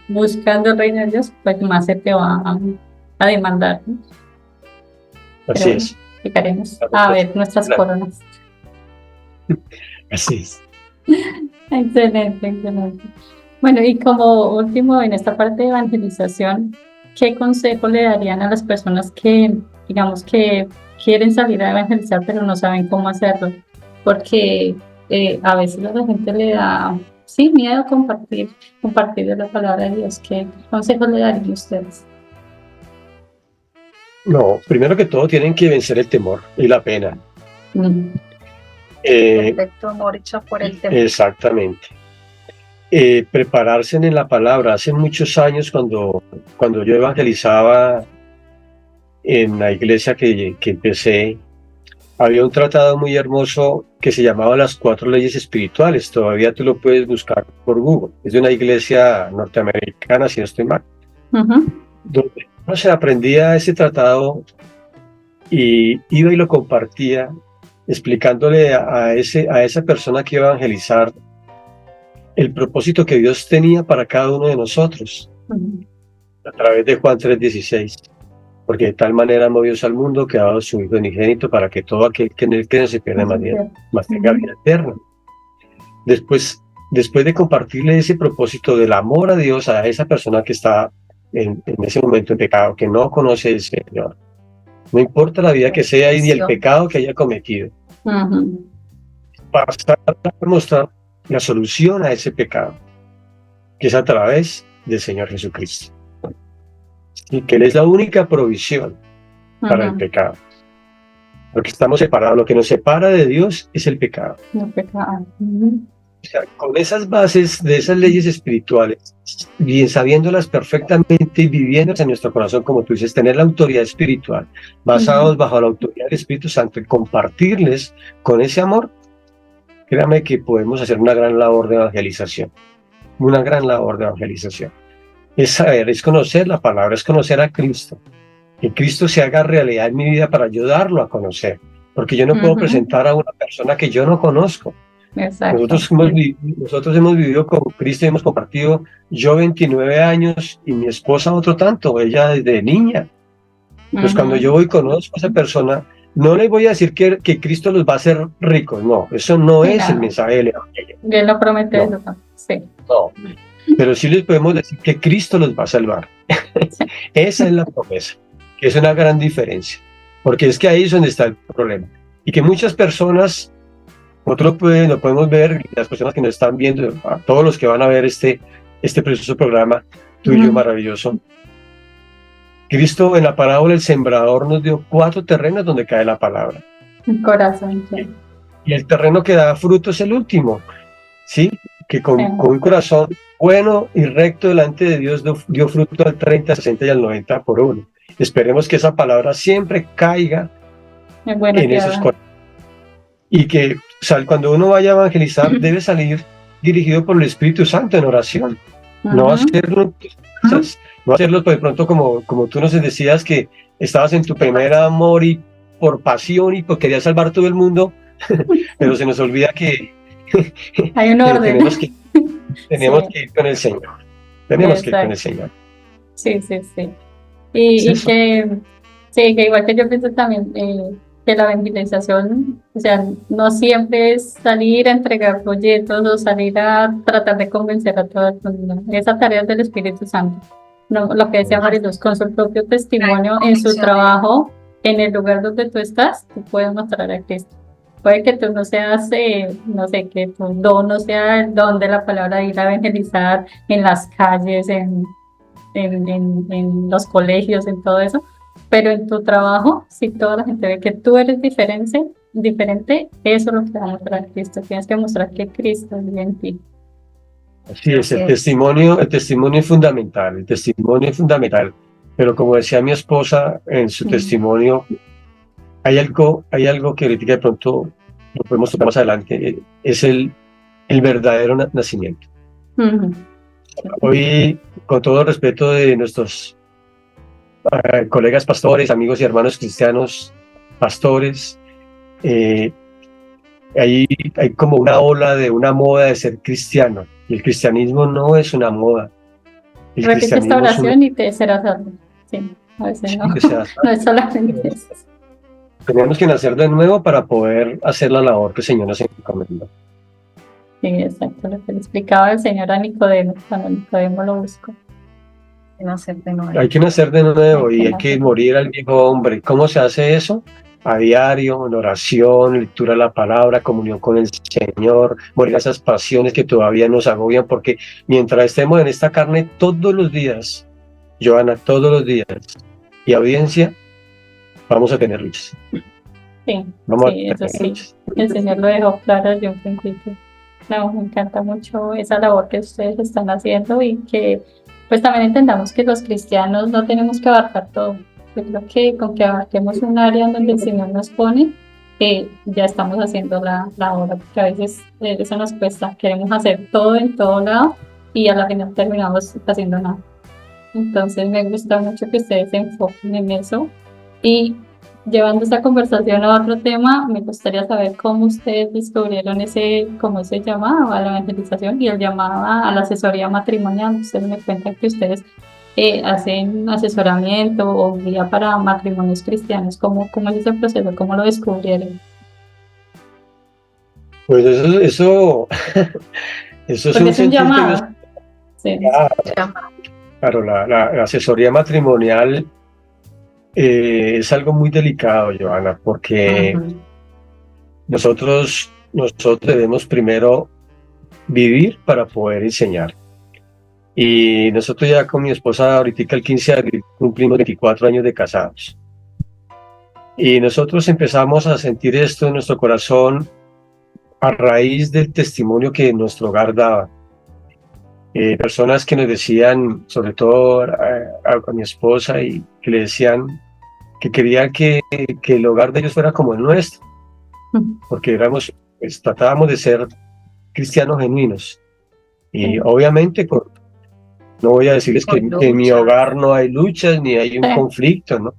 buscando el reino de Dios, pues más se te va a demandar, ¿no? Pero Así bueno, es. llegaremos a ver nuestras coronas. Así es. Excelente, excelente. Bueno, y como último, en esta parte de evangelización, ¿qué consejo le darían a las personas que, digamos, que quieren salir a evangelizar, pero no saben cómo hacerlo? Porque a veces a la gente le da, sí, miedo compartir de la palabra de Dios. ¿Qué consejos le darían ustedes? No, primero que todo tienen que vencer el temor y la pena. Mm, Perfecto amor hecho por el temor. Exactamente. Prepararse en la palabra. Hace muchos años cuando yo evangelizaba en la iglesia que empecé, había un tratado muy hermoso que se llamaba Las Cuatro Leyes Espirituales. Todavía tú lo puedes buscar por Google. Es de una iglesia norteamericana, si no estoy mal. ujú, Donde uno se aprendía ese tratado y iba y lo compartía, explicándole a esa persona que iba a evangelizar el propósito que Dios tenía para cada uno de nosotros, ujú. a través de Juan 3:16. Porque de tal manera amó Dios al mundo que ha dado su Hijo unigénito para que todo aquel que en él cree no se pierda más tenga vida eterna. Después de compartirle ese propósito del amor a Dios a esa persona que está en ese momento en pecado, que no conoce al Señor, no importa la vida que sea y ni el pecado que haya cometido, Ujú. pasar a mostrar la solución a ese pecado, que es a través del Señor Jesucristo. Y que Él es la única provisión para el Ujú. pecado. Porque estamos separados, lo que nos separa de Dios es el pecado. No pecado. Ujú. O sea, con esas bases de esas leyes espirituales, bien sabiéndolas perfectamente y viviéndolas en nuestro corazón, como tú dices, tener la autoridad espiritual, basados bajo la autoridad del Espíritu Santo y compartirles con ese amor, créame que podemos hacer una gran labor de evangelización. Una gran labor de evangelización. Es saber, es conocer la palabra, es conocer a Cristo. Que Cristo se haga realidad en mi vida para ayudarlo a conocer. Porque yo no puedo presentar a una persona que yo no conozco. Exacto. Nosotros hemos vivido con Cristo y hemos compartido, yo 29 años y mi esposa otro tanto, ella desde niña. Pues cuando yo voy y conozco a esa persona, no les voy a decir que Cristo los va a hacer ricos, no, eso no es el mensaje del Evangelio. Bien lo promete No. eso también, sí. No, pero sí les podemos decir que Cristo los va a salvar. Sí. Esa es la promesa, que es una gran diferencia, porque es que ahí es donde está el problema. Y que muchas personas, nosotros lo podemos ver, las personas que nos están viendo, a todos los que van a ver este precioso programa tuyo maravilloso. Cristo en la parábola del sembrador nos dio 4 terrenos donde cae la palabra. El corazón, sí. Y el terreno que da fruto es el último, ¿sí? Que con un corazón bueno y recto delante de Dios dio fruto al 30, 60 y al 90 por uno. Esperemos que esa palabra siempre caiga en esos corazones. Y que cuando uno vaya a evangelizar debe salir dirigido por el Espíritu Santo en oración. No hacerlo, no hacerlo de pronto como tú nos decías que estabas en tu primer amor y por pasión y porque querías salvar todo el mundo, pero se nos olvida que hay un orden. Tenemos que ir con el Señor. Tenemos que ir con el Señor. Sí. Y que igual que yo pienso también que la evangelización, o sea, no siempre es salir a entregar folletos o salir a tratar de convencer a todo el mundo. Esa tarea es del Espíritu Santo. No, lo que decía Mariluz, con su propio testimonio en su trabajo, en el lugar donde tú estás, tú puedes mostrar a Cristo. Puede que tú no seas, no sé, que tu don no sea el don de la palabra de ir a evangelizar en las calles, en los colegios, en todo eso, pero en tu trabajo, si toda la gente ve que tú eres diferente, eso es lo que va a mostrar a Cristo. Tienes que mostrar que Cristo vive en ti. Así es, el testimonio es fundamental, pero como decía mi esposa en su testimonio, hay algo que ahorita de pronto lo podemos tocar más adelante, es el verdadero nacimiento. Hoy, con todo respeto de nuestros colegas pastores, amigos y hermanos cristianos, pastores, hay como una ola de una moda de ser cristiano, y el cristianismo no es una moda. Repite esta oración y te serás salvo. Sí, a veces no, no es solamente eso. Tenemos que nacer de nuevo para poder hacer la labor que el Señor nos encomendó. Sí, exacto, lo que le explicaba el Señor a Nicodemo cuando Nicodemo lo buscó. Hay que nacer de nuevo y hay que morir al viejo hombre. ¿Cómo se hace eso? A diario, en oración, lectura de la palabra, comunión con el Señor, morir a esas pasiones que todavía nos agobian, porque mientras estemos en esta carne todos los días, Joana, todos los días, y audiencia, vamos a tener luchas. Sí, eso sí. El Señor lo dejó claro desde un principio. No, me encanta mucho esa labor que ustedes están haciendo y que pues también entendamos que los cristianos no tenemos que abarcar todo. Yo creo que con que abarquemos un área donde el Señor nos pone, ya estamos haciendo la obra, porque a veces eso nos cuesta. Queremos hacer todo en todo lado y a la final terminamos haciendo nada. Entonces me gusta mucho que ustedes se enfoquen en eso. Y llevando esta conversación a otro tema, me gustaría saber cómo ustedes descubrieron ese llamado a la evangelización y el llamado a la asesoría matrimonial. Ustedes me cuentan que ustedes hacen asesoramiento o guía para matrimonios cristianos. ¿Cómo es ese proceso? ¿Cómo lo descubrieron? Pues eso es un llamado. Sí. Claro, la asesoría matrimonial es algo muy delicado, Joana, porque nosotros debemos primero vivir para poder enseñar. Y nosotros ya con mi esposa ahorita el 15 de abril cumplimos 24 años de casados. Y nosotros empezamos a sentir esto en nuestro corazón a raíz del testimonio que nuestro hogar daba. Personas que nos decían, sobre todo a mi esposa, y que le decían que querían que el hogar de ellos fuera como el nuestro, porque tratábamos de ser cristianos genuinos. Y obviamente, no voy a decirles que en mi hogar no hay luchas ni hay un conflicto, ¿no?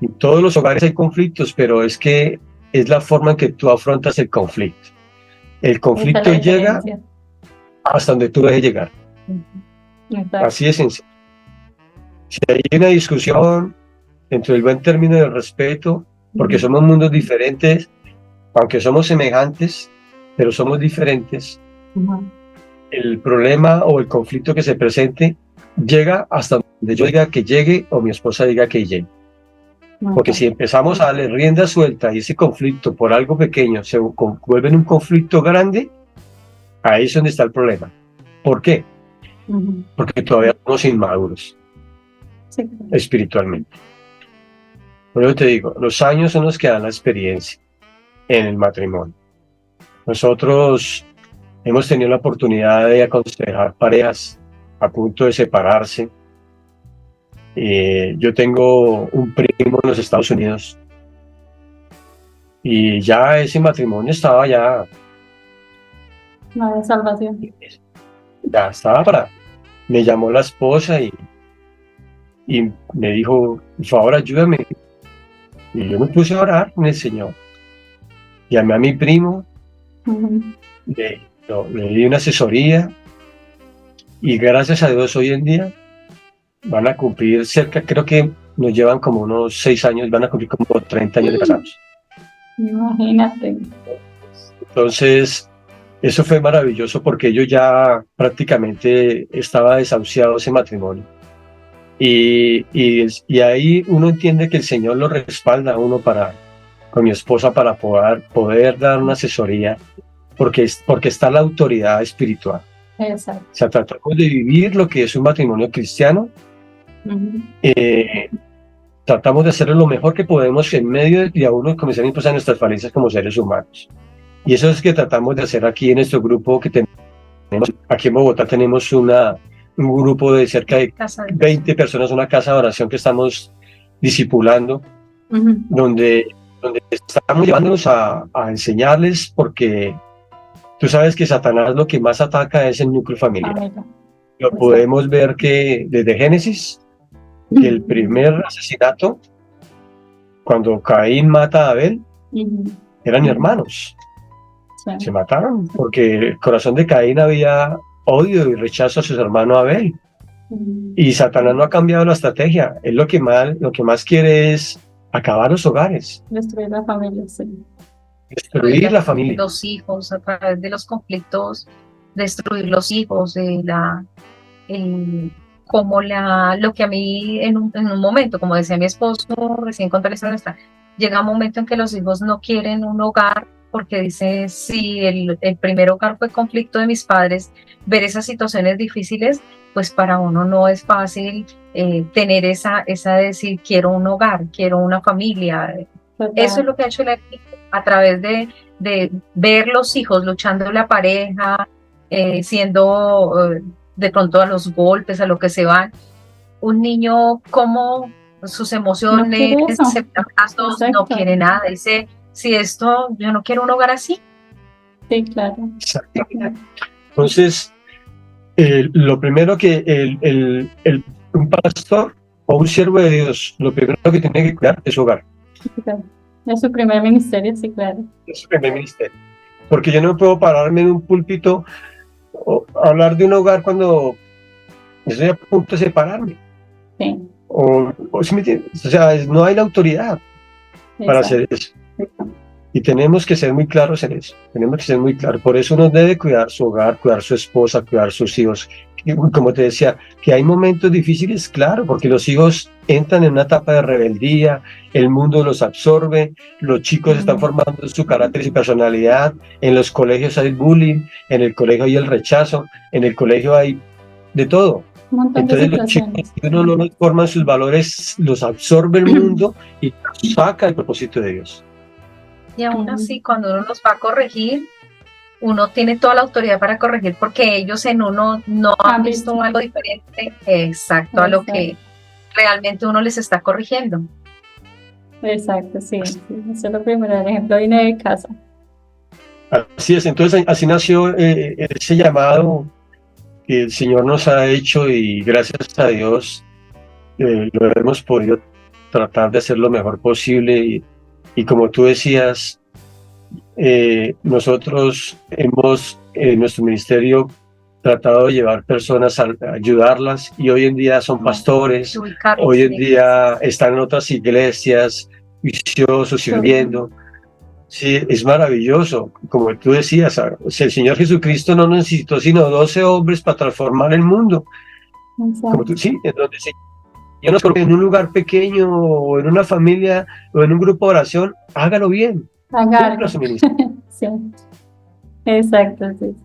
En todos los hogares hay conflictos, pero es que es la forma en que tú afrontas el conflicto. El Esa es conflicto la llega diferencia. hasta donde tú dejes llegar. Exacto. Así de sencillo. Si hay una discusión dentro del buen término del respeto, porque somos mundos diferentes, aunque somos semejantes, pero somos diferentes, el problema o el conflicto que se presente llega hasta donde yo diga que llegue o mi esposa diga que llegue. Porque si empezamos a darle rienda suelta y ese conflicto por algo pequeño se vuelve en un conflicto grande, ahí es donde está el problema. ¿Por qué? Porque todavía somos inmaduros Sí. espiritualmente. Por eso te digo, los años son los que dan la experiencia en el matrimonio. Nosotros hemos tenido la oportunidad de aconsejar parejas a punto de separarse. Yo tengo un primo en los Estados Unidos y ya ese matrimonio estaba ya No hay salvación. Me llamó la esposa y me dijo, por favor, ayúdame. Y yo me puse a orar con el Señor. Llamé a mi primo, le di una asesoría y gracias a Dios hoy en día van a cumplir cerca, creo que nos llevan como unos 6 años, van a cumplir como 30 años de casados. Imagínate. Entonces, eso fue maravilloso porque ellos ya prácticamente estaba desahuciado ese matrimonio. Y ahí uno entiende que el Señor lo respalda a uno con mi esposa para poder dar una asesoría, porque está la autoridad espiritual. Exacto. O sea, tratamos de vivir lo que es un matrimonio cristiano. Tratamos de hacerlo lo mejor que podemos en medio de uno comenzar a impulsar nuestras falencias como seres humanos. Y eso es que tratamos de hacer aquí en nuestro grupo que tenemos. Aquí en Bogotá tenemos un grupo de cerca de 20 personas, una casa de oración que estamos discipulando, donde estamos llevándonos a enseñarles, porque tú sabes que Satanás lo que más ataca es el núcleo familiar. Lo podemos ver que desde Génesis, que el primer asesinato, cuando Caín mata a Abel, eran hermanos. Se mataron porque el corazón de Caín había odio y rechazo a su hermano Abel. Y Satanás no ha cambiado la estrategia. Él lo que más quiere es acabar los hogares. Destruir la familia, sí. Destruir la familia. Los hijos, a través de los conflictos, destruir los hijos, lo que a mí en un momento, como decía mi esposo recién con esta nuestra, llega un momento en que los hijos no quieren un hogar, porque dice, si el primer hogar fue conflicto de mis padres, ver esas situaciones difíciles, pues para uno no es fácil tener esa de decir, quiero un hogar, quiero una familia. Total. Eso es lo que ha hecho la equipo, a través de ver los hijos luchando la pareja, siendo de pronto a los golpes, a lo que se van. Un niño, como sus emociones, no quiere nada, dice, si yo no quiero un hogar así. Sí, claro. Entonces, lo primero que un pastor o un siervo de Dios, lo primero que tiene que cuidar es su hogar. Claro. Es su primer ministerio, sí, claro. Es su primer ministerio. Porque yo no puedo pararme en un púlpito o hablar de un hogar cuando estoy a punto de separarme. Sí. ¿Sí me entiendes? O sea, no hay la autoridad para hacer eso. Y tenemos que ser muy claros en eso. Tenemos que ser muy claros. Por eso uno debe cuidar su hogar, cuidar su esposa, cuidar sus hijos. Como te decía, que hay momentos difíciles, claro, porque los hijos entran en una etapa de rebeldía, el mundo los absorbe, los chicos están formando su carácter y su personalidad, en los colegios hay bullying, en el colegio hay el rechazo, en el colegio hay de todo. Entonces los chicos, si uno no los forma sus valores, los absorbe el mundo y saca el propósito de Dios. Y aún así, cuando uno los va a corregir, uno tiene toda la autoridad para corregir, porque ellos en uno no han visto algo diferente, exacto, a lo que realmente uno les está corrigiendo. Exacto, sí. Eso es lo primero. El ejemplo viene de casa. Así es, entonces así nació ese llamado que el Señor nos ha hecho, y gracias a Dios lo hemos podido tratar de hacer lo mejor posible. Y como tú decías, nosotros hemos en nuestro ministerio tratado de llevar personas a ayudarlas, y hoy en día son pastores, hoy en día están en otras iglesias, viciosos, sirviendo. Sí, es maravilloso. Como tú decías, el Señor Jesucristo no necesitó sino 12 hombres para transformar el mundo. Como tú, sí, entonces, yo no creo que en un lugar pequeño o en una familia o en un grupo de oración, hágalo bien. Hágalo. Sí, exacto, sí.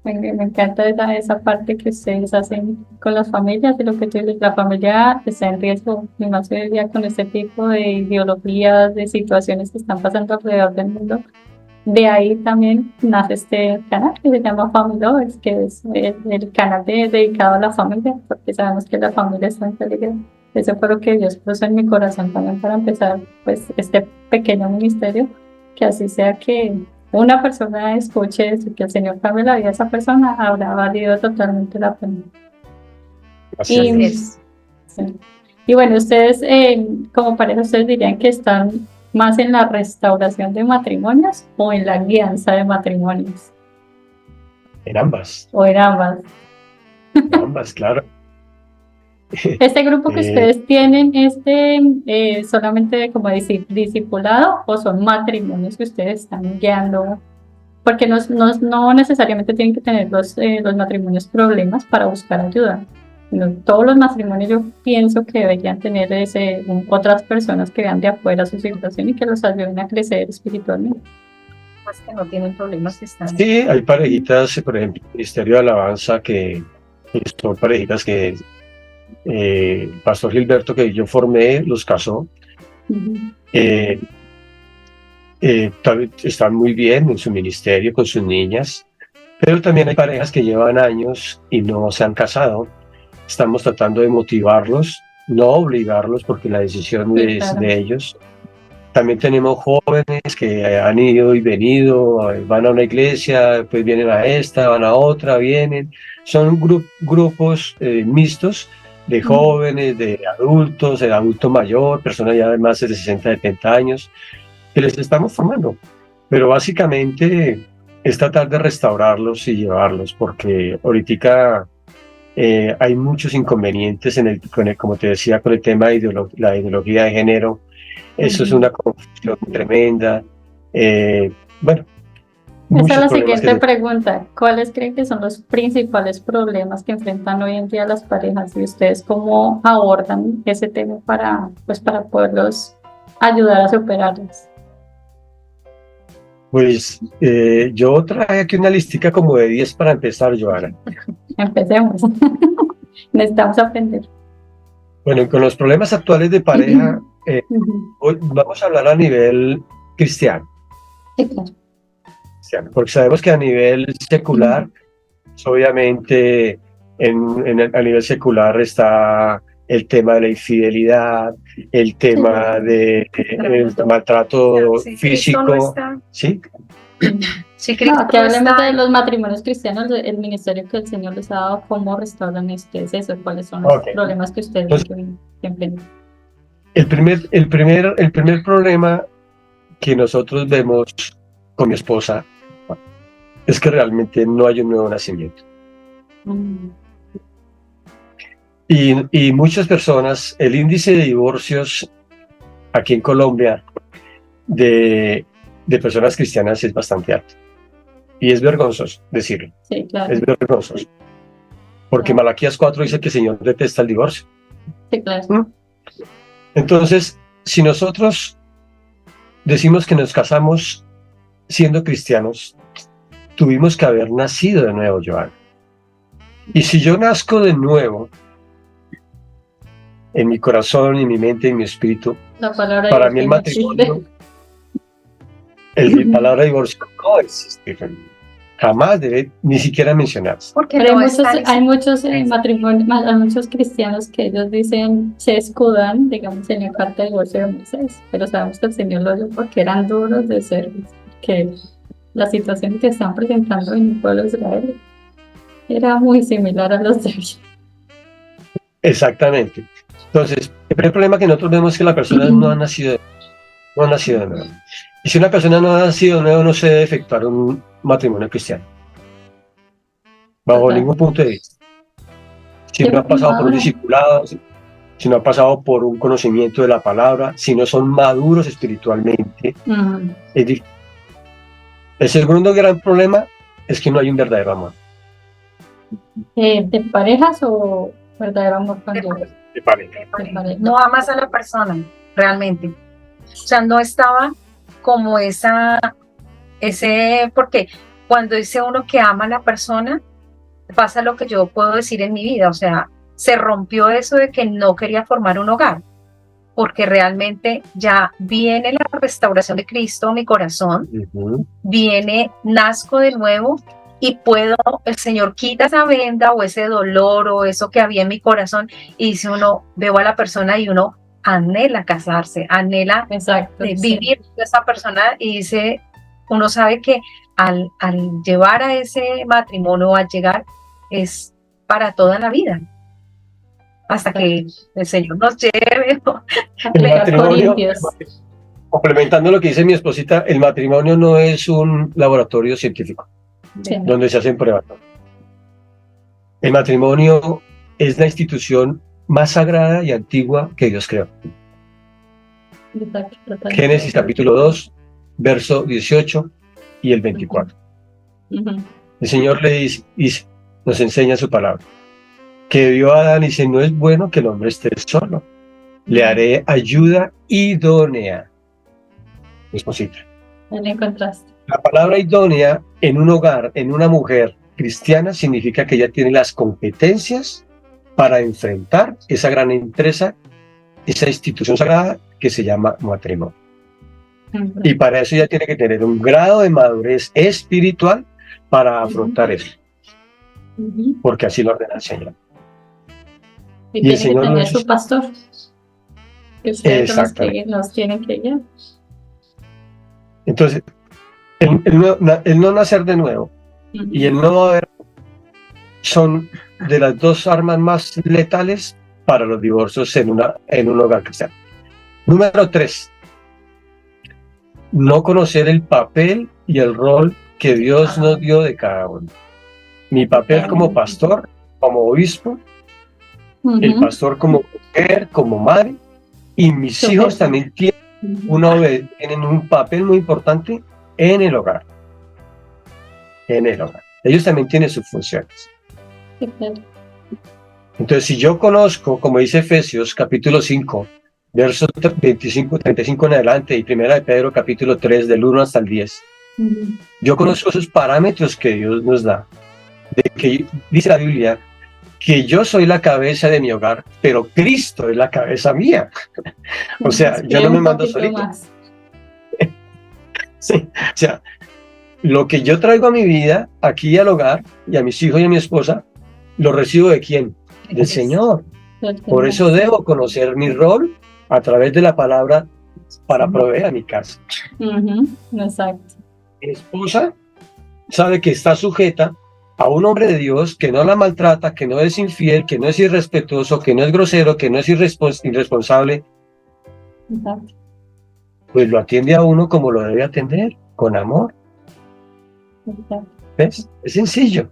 Me encanta esa parte que ustedes hacen con las familias, de lo que tú dices, la familia está en riesgo, y más hoy en día con este tipo de ideologías, de situaciones que están pasando alrededor del mundo. De ahí también nace este canal que se llama Family Lovers, que es el canal dedicado a la familia, porque sabemos que la familia está en peligro. Eso fue lo que Dios puso en mi corazón también para empezar pues este pequeño ministerio, que así sea que una persona escuche eso, que el Señor cambie la vida de esa persona, habrá valido totalmente la pena. Así es. Sí. Y bueno, ustedes como pareja, ¿ustedes dirían que están más en la restauración de matrimonios o en la guianza de matrimonios? En ambas. O en ambas. En ambas, claro. ¿Este grupo que ustedes tienen solamente como discipulado, o son matrimonios que ustedes están guiando? Porque no necesariamente tienen que tener los matrimonios problemas para buscar ayuda. Todos los matrimonios yo pienso que deberían tener otras personas que vean de afuera su situación y que los ayuden a crecer espiritualmente. Pues que no tienen problemas, están. Sí, hay parejitas, por ejemplo, el Ministerio de Alabanza, que son parejitas que el pastor Gilberto, que yo formé, los casó. Están muy bien en su ministerio con sus niñas, pero también hay parejas que llevan años y no se han casado. Estamos tratando de motivarlos, no obligarlos, porque la decisión es de ellos. También tenemos jóvenes que han ido y venido, van a una iglesia, después vienen a esta, van a otra, vienen. Son grupos mixtos de jóvenes, de adultos, de adulto mayor, personas ya de más de 60, 70 años, que les estamos formando. Pero básicamente es tratar de restaurarlos y llevarlos, porque ahorita hay muchos inconvenientes como te decía, con el tema de la ideología de género. Eso es una confusión tremenda. Bueno, esa es la siguiente pregunta. ¿Cuáles creen que son los principales problemas que enfrentan hoy en día las parejas? ¿Y ustedes cómo abordan ese tema para poderlos ayudar a superarlos? Pues yo traje aquí una listica como de 10 para empezar, Joana. Empecemos. Necesitamos aprender. Bueno, con los problemas actuales de pareja, hoy vamos a hablar a nivel cristiano. Sí, claro. Porque sabemos que a nivel secular, obviamente a nivel secular está el tema de la infidelidad, el tema del maltrato físico. ¿Sí? Que hablemos de los matrimonios cristianos, el ministerio que el Señor les ha dado, cómo restauran ustedes eso, cuáles son los problemas que ustedes enfrentan. El primer problema que nosotros vemos con mi esposa es que realmente no hay un nuevo nacimiento. Y muchas personas, el índice de divorcios aquí en Colombia de personas cristianas es bastante alto. Y es vergonzoso decirlo. Sí, claro. Es vergonzoso. Porque Malaquías 4 dice que el Señor detesta el divorcio. Sí, claro. Entonces, si nosotros decimos que nos casamos siendo cristianos, tuvimos que haber nacido de nuevo, Joana. Y si yo nazco de nuevo, en mi corazón, en mi mente, en mi espíritu, para mí el matrimonio, la palabra divorcio no existe. Jamás debe ni siquiera mencionarse. Porque hay muchos matrimonios, hay muchos cristianos que ellos dicen, se escudan, digamos, en la carta de divorcio de Moisés, pero sabemos que el Señor lo dio porque eran duros de ser, que la situación que están presentando en el pueblo de Israel era muy similar a los de ellos. Exactamente. Entonces, el primer problema que nosotros vemos es que la persona no ha nacido de nuevo. Y si una persona no ha nacido nuevo, no se debe efectuar un matrimonio cristiano, bajo Total. ningún punto de vista. Si Sí, no ha porque pasado por un madura. discipulado, si no ha pasado por un conocimiento de la palabra, si no son maduros espiritualmente, es difícil. El segundo gran problema es que no hay un verdadero amor. ¿De parejas o verdadero amor con De Dios? De pareja. De pareja. No amas a la persona, realmente. O sea, no estaba como porque cuando dice uno que ama a la persona, pasa lo que yo puedo decir en mi vida, o sea, se rompió eso de que no quería formar un hogar, porque realmente ya viene la restauración de Cristo en mi corazón, nazco de nuevo y el Señor quita esa venda o ese dolor o eso que había en mi corazón y dice uno, veo a la persona y uno anhela casarse, anhela vivir con esa persona y dice, uno sabe que al llevar a ese matrimonio, al llegar, es para toda la vida, hasta que el Señor nos lleve. El matrimonio, complementando lo que dice mi esposita, el matrimonio no es un laboratorio científico donde se hacen pruebas. El matrimonio es la institución más sagrada y antigua que Dios creó. Génesis capítulo 2, verso 18 y el 24. El Señor le dice, nos enseña su palabra, que vio a Adán y dice, no es bueno que el hombre esté solo, le haré ayuda idónea. Mi esposita. ¿Dónde encontraste? La palabra idónea en un hogar, en una mujer cristiana, significa que ella tiene las competencias para enfrentar esa gran empresa, esa institución sagrada que se llama matrimonio. Y para eso ella tiene que tener un grado de madurez espiritual para afrontar eso. Porque así lo ordena el Señor. Y tiene que tener su pastor. Que ustedes son los tienen que guiar. Entonces, el no nacer de nuevo y el no haber son de las dos armas más letales para los divorcios en un hogar cristiano. Número 3, no conocer el papel y el rol que Dios nos dio de cada uno. Mi papel como pastor, como obispo, el pastor como mujer, como madre, y mis hijos también tienen un papel muy importante en el hogar. En el hogar. Ellos también tienen sus funciones. Entonces, si yo conozco, como dice Efesios capítulo 5, versos 35 en adelante, y Primera de Pedro capítulo 3, del 1 hasta el 10, yo conozco esos parámetros que Dios nos da, de que dice la Biblia que yo soy la cabeza de mi hogar, pero Cristo es la cabeza mía. O sea, yo no me mando solito. Sí, o sea, lo que yo traigo a mi vida, aquí al hogar, y a mis hijos y a mi esposa, lo recibo ¿de quién? Del Señor. Por eso debo conocer mi rol a través de la palabra para proveer a mi casa. Exacto. Mi esposa sabe que está sujeta a un hombre de Dios que no la maltrata, que no es infiel, que no es irrespetuoso, que no es grosero, que no es irresponsable. Exacto. Pues lo atiende a uno como lo debe atender, con amor. Exacto. ¿Ves? Es sencillo.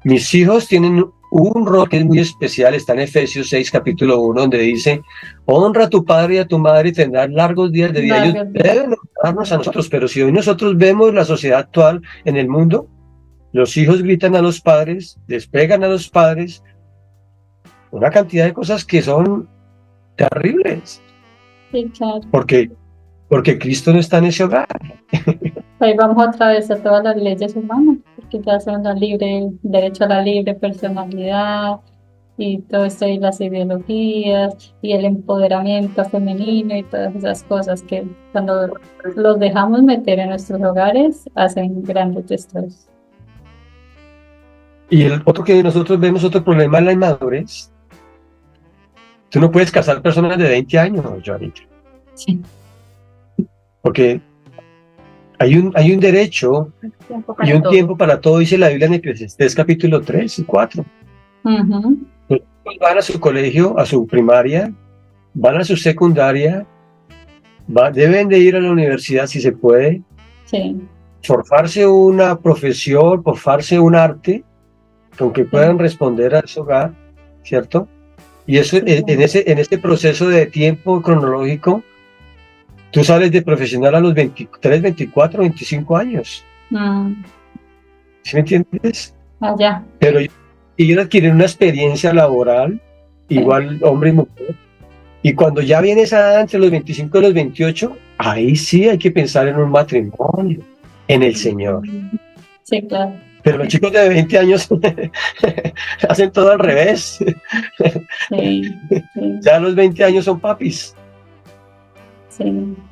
Mis hijos tienen un rol que es muy especial, está en Efesios 6, capítulo 1, donde dice, honra a tu padre y a tu madre y tendrás largos días de vida. Ellos deben honrarnos a nosotros, pero si hoy nosotros vemos la sociedad actual en el mundo, los hijos gritan a los padres, les pegan a los padres, una cantidad de cosas que son terribles. Sí, claro. Porque Cristo no está en ese hogar. Ahí vamos otra vez a todas las leyes humanas, porque ya son derecho a la libre personalidad y todo esto y las ideologías y el empoderamiento femenino y todas esas cosas que cuando los dejamos meter en nuestros hogares hacen grandes destrozos. Y el otro que nosotros vemos, otro problema es la inmadurez. Tú no puedes casar personas de 20 años, Joanita. Sí. Porque hay un derecho y un tiempo para todo, dice la Biblia en Eclesiastés capítulo 3 y 4. Van a su colegio, a su primaria, van a su secundaria, deben de ir a la universidad si se puede, Sí, forjarse una profesión, forjarse un arte con que sí, puedan responder a su hogar, ¿cierto? Y eso, sí, claro. en ese proceso de tiempo cronológico, tú sales de profesional a los 23, 24, 25 años, Mm, ¿sí me entiendes? allá, Pero ir a adquirir una experiencia laboral, sí. igual hombre y mujer, y cuando ya viene esa edad entre los 25 y los 28, ahí sí hay que pensar en un matrimonio, en el Señor. Mm, sí, claro. Pero los chicos de 20 años hacen todo al revés. Sí, sí. Ya a los 20 años son papis. Sí,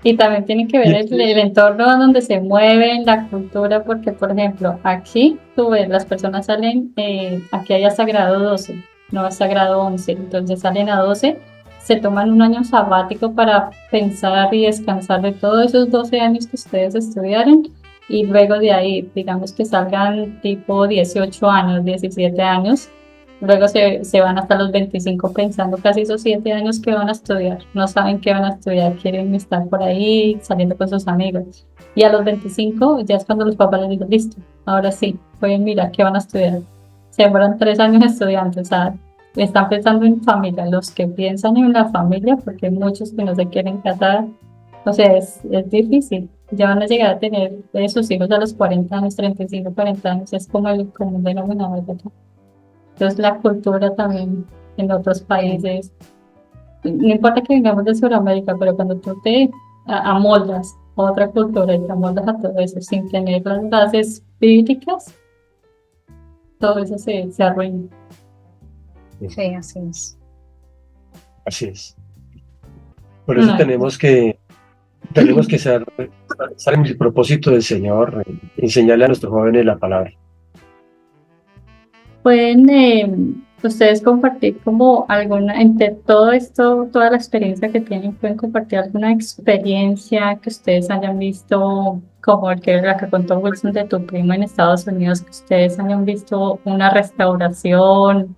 y también tiene que ver Y el entorno donde se mueven, la cultura, porque por ejemplo, aquí tú ves, las personas salen, aquí hay hasta grado 12, no hasta grado 11, entonces salen a 12, se toman un año sabático para pensar y descansar de todos esos 12 años que ustedes estudiaron, y luego de ahí, digamos que salgan tipo 18 años, 17 años. Luego se van hasta los 25 pensando casi esos 7 años que van a estudiar. No saben qué van a estudiar, quieren estar por ahí saliendo con sus amigos. Y a los 25 ya es cuando los papás les dicen, listo, ahora sí, pueden mirar qué van a estudiar. Se demoran 3 años estudiando, o sea, están pensando en familia. Los que piensan en la familia, porque hay muchos que no se quieren casar, o sea, es difícil. Ya van a llegar a tener sus hijos a los 40 años, 35, 40 años, es como el común denominador de todo. Entonces la cultura también en otros países, no importa que vengamos de Sudamérica, pero cuando tú te amoldas a otra cultura y te amoldas a todo eso sin tener las bases bíblicas, todo eso se arruina. Sí, así es. así es. Por eso No, tenemos que estar en el propósito del Señor, enseñarle a nuestros jóvenes la palabra. pueden ustedes compartir como alguna, entre todo esto, toda la experiencia que tienen, pueden compartir alguna experiencia que ustedes hayan visto, como el que la que contó Wilson de tu primo en Estados Unidos, que ustedes hayan visto una restauración,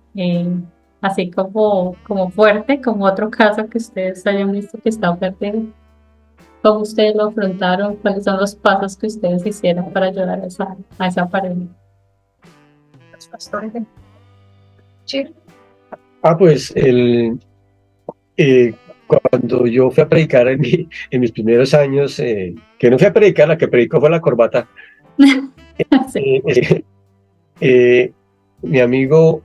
así como fuerte, como otro caso que ustedes hayan visto que está fuerte. ¿Cómo ustedes lo afrontaron? ¿Cuáles son los pasos que ustedes hicieron para ayudar a esa pareja? Los pastores de Chile. Pues cuando yo fui a predicar en mis primeros años, que no fui a predicar, la que predicó fue la corbata. Sí, Eh, eh, mi amigo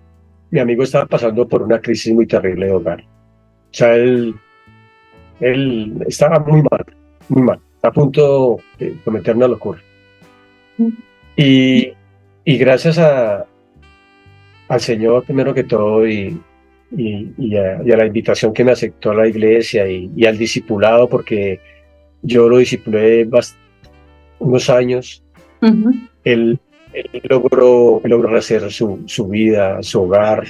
estaba pasando por una crisis muy terrible de hogar. O sea, él estaba muy mal, a punto de cometer una locura. Y, y gracias al Señor, primero que todo, y a la invitación que me aceptó a la iglesia y al discipulado, porque yo lo discipulé unos años, ujú, él, él logró hacer su vida, su hogar.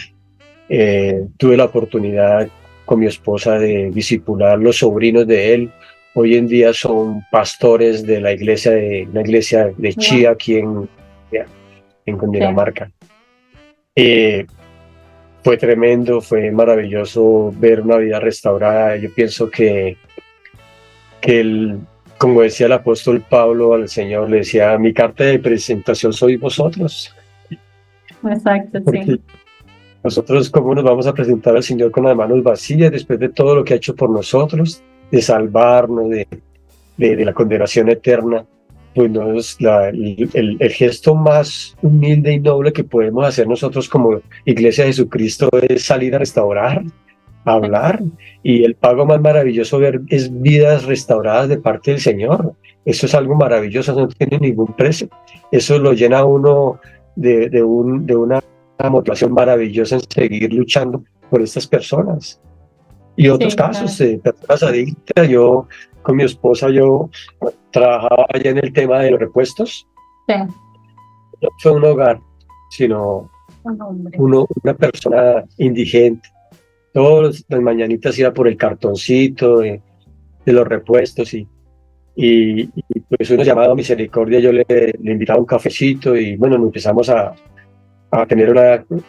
Tuve la oportunidad con mi esposa de discipular los sobrinos de él. Hoy en día son pastores de la iglesia una iglesia de wow, Chía aquí en sí, Cundinamarca. Fue tremendo, fue maravilloso ver una vida restaurada. Yo pienso que como decía el apóstol Pablo al Señor, le decía, mi carta de presentación sois vosotros, exacto, porque sí, nosotros cómo nos vamos a presentar al Señor con las manos vacías después de todo lo que ha hecho por nosotros, de salvarnos de la condenación eterna. Pues no es el gesto más humilde y noble que podemos hacer nosotros como Iglesia de Jesucristo es salir a restaurar, a hablar, y el pago más maravilloso ver es vidas restauradas de parte del Señor. Eso es algo maravilloso, no tiene ningún precio. Eso lo llena a uno de una motivación maravillosa en seguir luchando por estas personas. Y otros sí, claro, casos, personas adictas. Yo con mi esposa, yo trabajaba allá en el tema de los repuestos. sí, No fue un hogar, sino Un hombre. una persona indigente. Todas las mañanitas iba por el cartoncito de los repuestos y pues uno llamado a Misericordia, yo le invitaba un cafecito y bueno, nos empezamos a tener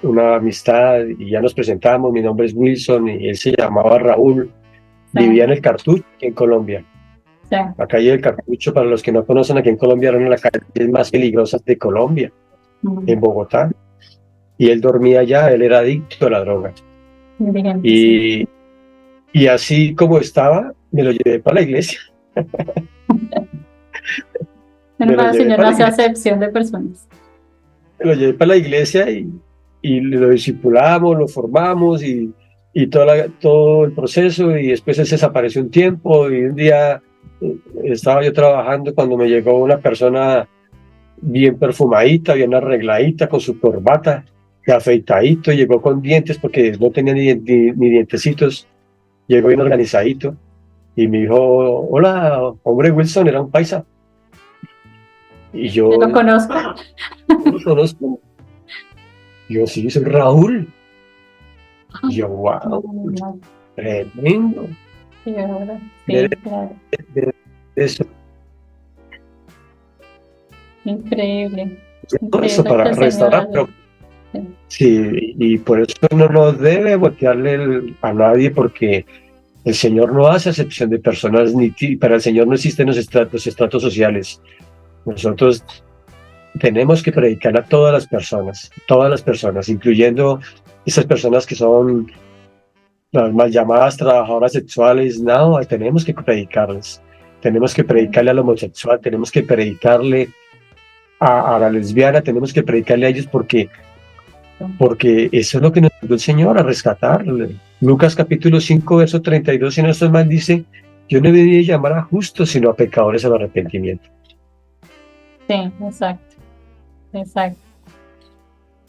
una amistad y ya nos presentamos. Mi nombre es Wilson y él se llamaba Raúl, vivía en sí, el Cartucho, en Colombia. Sí. La calle del Cartucho, para los que no conocen, aquí en Colombia era una de las calles más peligrosas de Colombia, en Bogotá. Y él dormía allá, él era adicto a la droga. Indigente, sí. Y así como estaba, me lo llevé para la iglesia. Me lo El llevé Señor para no la hace iglesia. acepción de personas. Me lo llevé para la iglesia y lo discipulamos, lo formamos y todo el proceso. Y después él se desapareció un tiempo. Y un día estaba yo trabajando cuando me llegó una persona bien perfumadita, bien arregladita, con su corbata, afeitadito, llegó con dientes porque no tenía ni dientecitos, llegó bien organizadito y me dijo, hola, hombre Wilson, era un paisa. Y Yo yo lo conozco. no lo conozco. Yo sí, soy Raúl. Y yo, wow, No, tremendo. sí, ¿verdad? De, Sí, claro. de eso, Increíble. eso Increíble que para el Señor restaurar, hace. pero Sí. sí, y por eso no nos debe voltearle a nadie porque el Señor no hace acepción de personas, para el Señor no existen los estratos sociales. Nosotros tenemos que predicar a todas las personas, incluyendo esas personas que son las mal llamadas trabajadoras sexuales. No, tenemos que predicarles. Tenemos que predicarle al homosexual, tenemos que predicarle a la lesbiana, tenemos que predicarle a ellos porque eso es lo que nos dio el Señor a rescatar. Lucas capítulo 5, verso 32, y no estoy mal, dice, yo no vine a llamar a justos, sino a pecadores al arrepentimiento. Sí, exacto, exacto.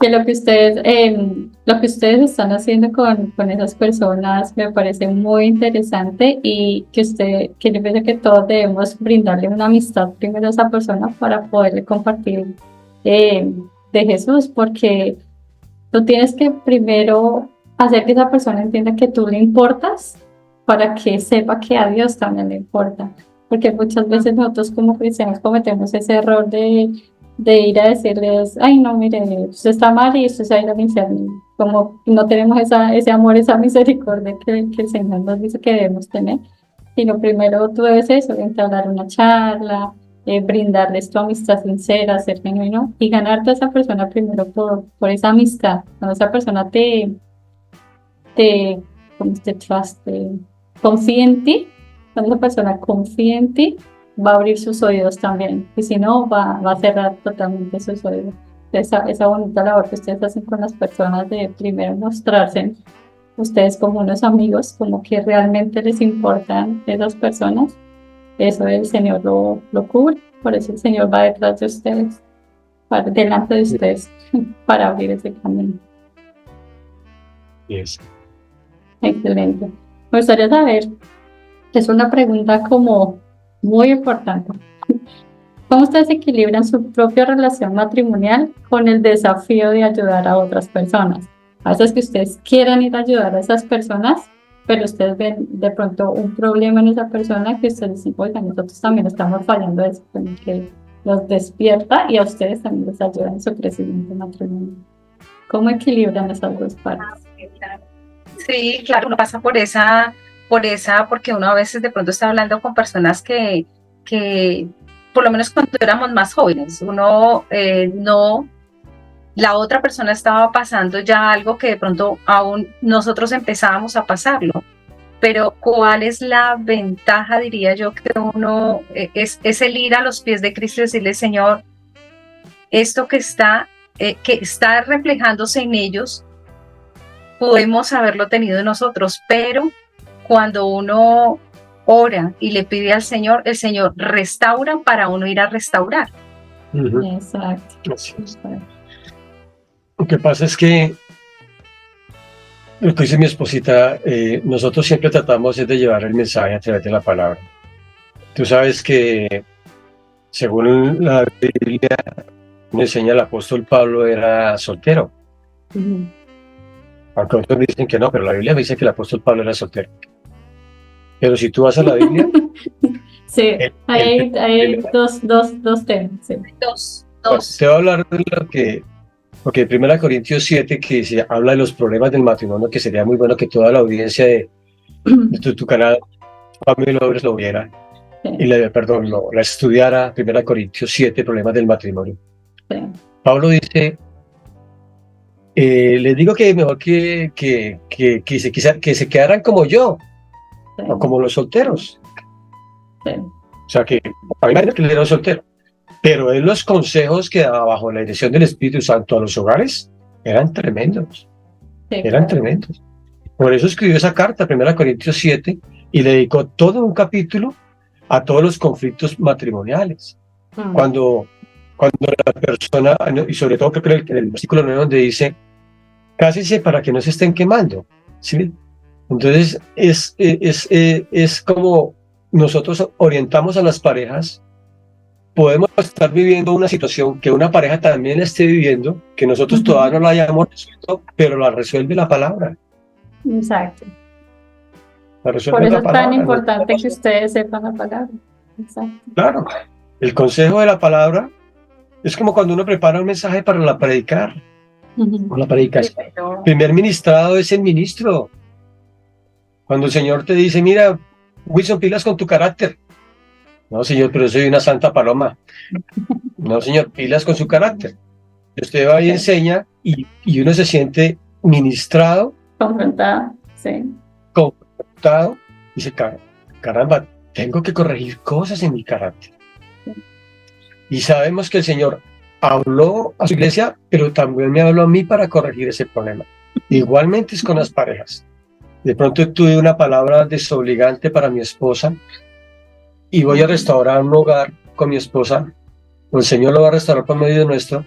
Que lo que ustedes están haciendo con esas personas me parece muy interesante y que yo pienso que todos debemos brindarle una amistad primero a esa persona para poderle compartir de Jesús, porque tú tienes que primero hacer que esa persona entienda que tú le importas para que sepa que a Dios también le importa. Porque muchas veces nosotros como cristianos cometemos ese error de ir a decirles, ay no, mire, usted está mal y usted se va a ir al infierno. Como no tenemos ese amor, esa misericordia que el Señor nos dice que debemos tener. Sino primero tú debes eso, entablar una charla, brindarles tu amistad sincera, ser genuino y ganarte a esa persona primero por esa amistad. Cuando esa persona como te trust, confía en ti, cuando esa persona confía en ti, va a abrir sus oídos también. Y si no, va a cerrar totalmente sus oídos. Esa bonita labor que ustedes hacen con las personas de primero mostrarse ustedes como unos amigos, como que realmente les importan esas personas, eso el Señor lo cubre, por eso el Señor va detrás de ustedes, delante de ustedes, para abrir ese camino. Yes. Excelente. Me gustaría saber, es una pregunta como muy importante. ¿Cómo ustedes equilibran su propia relación matrimonial con el desafío de ayudar a otras personas? A veces que ustedes quieran ir a ayudar a esas personas, pero ustedes ven de pronto un problema en esa persona que ustedes dicen, oigan, nosotros también estamos fallando eso, que los despierta y a ustedes también les ayuda en su crecimiento matrimonial. ¿Cómo equilibran esas dos partes? Sí, claro, uno pasa porque uno a veces de pronto está hablando con personas que por lo menos cuando éramos más jóvenes, uno no, la otra persona estaba pasando ya algo que de pronto aún nosotros empezábamos a pasarlo. Pero ¿cuál es la ventaja, diría yo, que uno es el ir a los pies de Cristo y decirle, Señor, esto que está reflejándose en ellos, podemos haberlo tenido en nosotros, pero cuando uno ora y le pide al Señor, el Señor restaura para uno ir a restaurar. Exacto. Así es. Lo que pasa es que, lo que dice mi esposita, nosotros siempre tratamos de llevar el mensaje a través de la palabra. Tú sabes que, según la Biblia, me enseña el apóstol Pablo, era soltero. Aunque otros dicen que no, pero la Biblia me dice que el apóstol Pablo era soltero. Pero si tú vas a la Biblia... Sí, hay dos temas. Sí. Dos. Te voy a hablar de porque 1 Corintios 7, que se habla de los problemas del matrimonio, que sería muy bueno que toda la audiencia de tu canal, Familia Lobres, lo viera. y la estudiara, 1 Corintios 7, problemas del matrimonio. sí, Pablo dice, les digo que mejor que se quedaran como yo, sí, o como los solteros. sí, O sea que, a mí me parece que él era soltero, pero él los consejos que daba bajo la dirección del Espíritu Santo a los hogares eran tremendos, sí, eran claro. tremendos. Por eso escribió esa carta, 1 Corintios 7, y le dedicó todo un capítulo a todos los conflictos matrimoniales. Cuando la persona, y sobre todo creo que en el versículo 9 donde dice, cásense para que no se estén quemando, ¿sí? Entonces es como nosotros orientamos a las parejas. Podemos estar viviendo una situación que una pareja también esté viviendo, que nosotros todavía no la hayamos resuelto, pero la resuelve la palabra. Exacto. La Por resuelve eso la es tan palabra. importante que ustedes sepan la palabra. Exacto. Claro, el consejo de la palabra es como cuando uno prepara un mensaje para la predicar o la predicación. El primer ministrado es el ministro. Cuando el Señor te dice, mira, Wilson, pilas con tu carácter. No, Señor, pero soy una santa paloma. No, Señor, pilas con su carácter. Usted va y enseña y uno se siente ministrado, Confrontada, sí. confrontado, y dice, caramba, tengo que corregir cosas en mi carácter. Y sabemos que el Señor habló a su iglesia, pero también me habló a mí para corregir ese problema. Igualmente es con las parejas. De pronto tuve una palabra desobligante para mi esposa y voy a restaurar un hogar con mi esposa, o el Señor lo va a restaurar por medio de nuestro,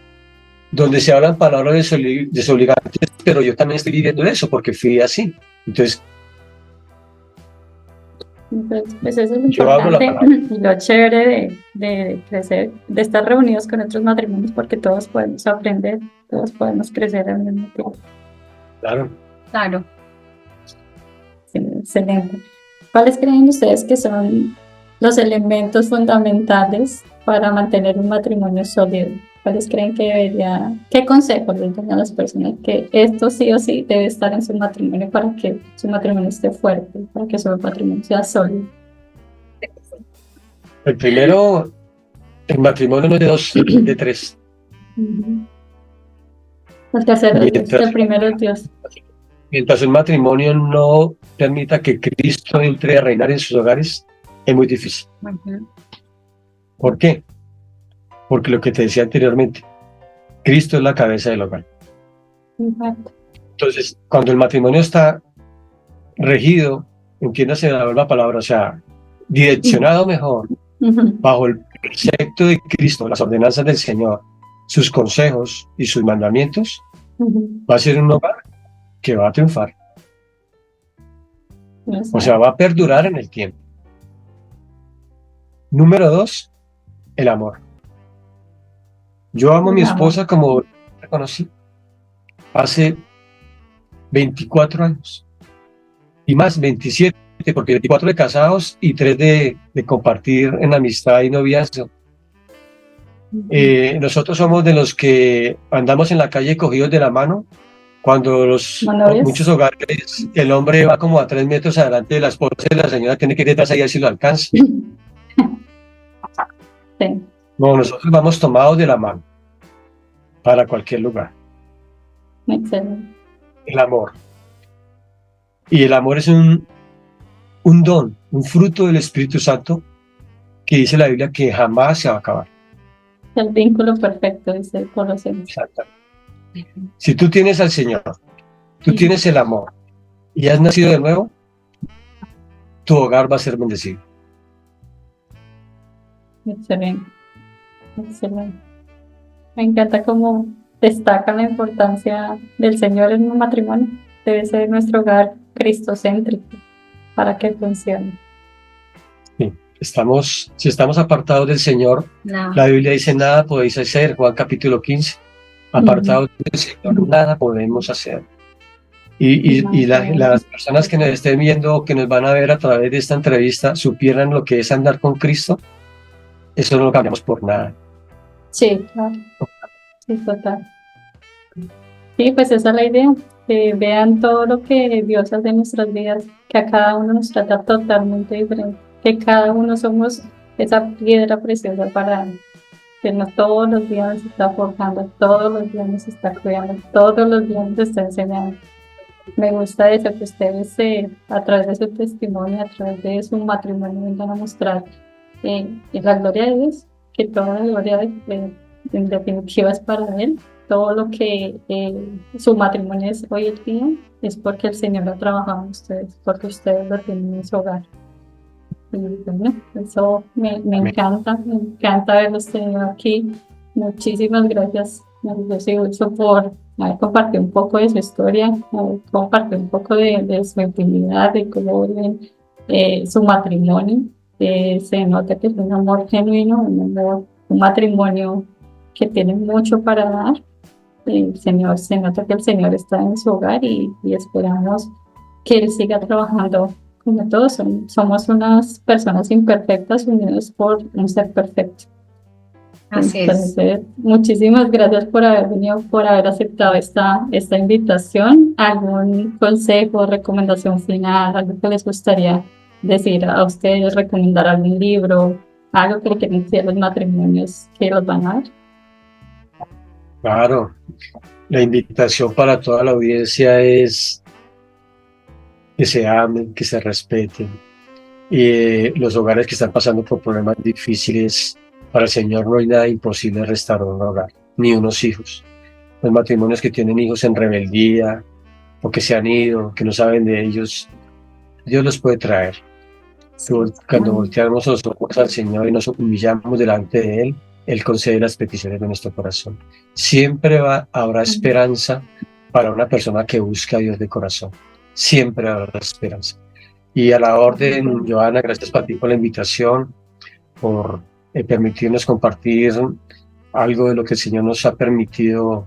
donde se hablan palabras desobligantes, pero yo también estoy viviendo eso porque fui así. Entonces, pues eso es lo yo hablo la importante palabra. y lo chévere de crecer, de estar reunidos con otros matrimonios, porque todos podemos aprender, todos podemos crecer al mismo tiempo. Claro. Claro. Sí, excelente. ¿Cuáles creen ustedes que son los elementos fundamentales para mantener un matrimonio sólido? ¿Cuáles creen que debería, qué consejos les dan a las personas que esto sí o sí debe estar en su matrimonio para que su matrimonio esté fuerte, para que su matrimonio sea sólido? El primero, el matrimonio no es de dos, es de tres. El tercero es Dios, Mientras, el primero es Dios. mientras un matrimonio no permita que Cristo entre a reinar en sus hogares, es muy difícil. ¿Por qué? Porque lo que te decía anteriormente, Cristo es la cabeza del hogar. Exacto. Entonces, cuando el matrimonio está regido, entiéndase la nueva palabra, o sea, direccionado mejor, bajo el precepto de Cristo, las ordenanzas del Señor, sus consejos y sus mandamientos, va a ser un hogar que va a triunfar. O sea, va a perdurar en el tiempo. Número 2, el amor. Yo amo a mi esposa como la conocí hace 24 años. Y más, 27, porque 24 de casados y 3 de compartir en amistad y noviazgo. Nosotros somos de los que andamos en la calle cogidos de la mano, cuando muchos hogares el hombre va como a 3 metros adelante de la esposa y la señora tiene que ir detrás allá si lo alcanza. Sí. No, nosotros vamos tomados de la mano para cualquier lugar. Excelente. El amor. Y el amor es un don, un fruto del Espíritu Santo que dice la Biblia que jamás se va a acabar. El vínculo perfecto, dice Colosenses. Exactamente. Si tú tienes al Señor, tú tienes el amor y has nacido de nuevo, tu hogar va a ser bendecido. Excelente. Excelente. Me encanta cómo destaca la importancia del Señor en un matrimonio. Debe ser nuestro hogar cristocéntrico para que funcione. Sí. Si estamos apartados del Señor, la Biblia dice nada podéis hacer, Juan capítulo 15. Apartados del Señor, nada podemos hacer. Y las personas que nos estén viendo, que nos van a ver a través de esta entrevista, supieran lo que es andar con Cristo, eso no lo cambiamos por nada. Sí, claro. Sí, total. Sí, pues esa es la idea, que vean todo lo que Dios hace en nuestras vidas, que a cada uno nos trata totalmente diferente. que cada uno somos esa piedra preciosa para Él, que no todos los días nos está forjando, todos los días nos está cuidando, todos los días nos está enseñando. Me gusta eso, que ustedes a través de su testimonio, a través de su matrimonio, vengan a mostrar la gloria de Dios, que toda la gloria en definitiva es para Él. Todo lo que su matrimonio es hoy en día es porque el Señor ha trabajado en ustedes, porque ustedes lo tienen en su hogar. Y bueno, eso me encanta verlos tenido aquí. Muchísimas gracias, María José, por haber compartido un poco de su historia, haber compartido un poco de su intimidad, de cómo ven su matrimonio. Se nota que es un amor genuino, un matrimonio que tiene mucho para dar. El Señor, se nota que el Señor está en su hogar y esperamos que Él siga trabajando. Como todos, somos unas personas imperfectas unidas por un ser perfecto. Así Entonces, muchísimas gracias por haber venido, por haber aceptado esta invitación. ¿Algún consejo, recomendación final, algo que les gustaría decir a ustedes, recomendar algún libro, algo que le quieren decir a los matrimonios que los van a dar? Claro, la invitación para toda la audiencia es que se amen, que se respeten. Y los hogares que están pasando por problemas difíciles, para el Señor no hay nada imposible restaurar un hogar, ni unos hijos. Los matrimonios que tienen hijos en rebeldía, o que se han ido, que no saben de ellos, Dios los puede traer. Cuando volteamos los ojos al Señor y nos humillamos delante de Él, Él concede las peticiones de nuestro corazón. Siempre habrá esperanza para una persona que busca a Dios de corazón. Siempre habrá esperanza. Y a la orden, Johanna, gracias para ti por la invitación, por permitirnos compartir algo de lo que el Señor nos ha permitido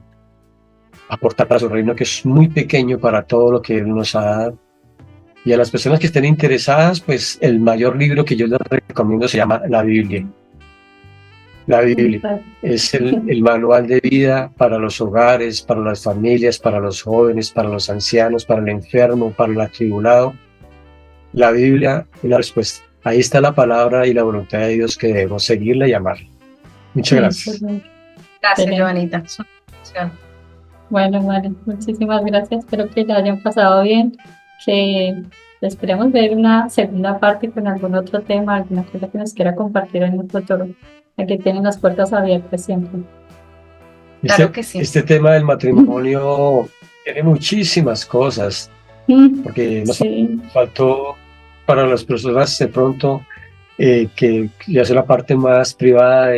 aportar para su reino, que es muy pequeño para todo lo que Él nos ha dado. Y a las personas que estén interesadas, pues el mayor libro que yo les recomiendo se llama La Biblia. La Biblia es el manual de vida para los hogares, para las familias, para los jóvenes, para los ancianos, para el enfermo, para el atribulado. La Biblia es la respuesta. Ahí está la palabra y la voluntad de Dios que debemos seguirla y amarla. Muchas gracias. Gracias, Joanita. Bueno, muchísimas gracias. Espero que la hayan pasado bien, que esperemos ver una segunda parte con algún otro tema, alguna cosa que nos quiera compartir en el futuro. Aquí tienen las puertas abiertas siempre. Claro que sí. Este tema del matrimonio tiene muchísimas cosas, porque nos faltó para las personas de pronto que ya sea la parte más privada,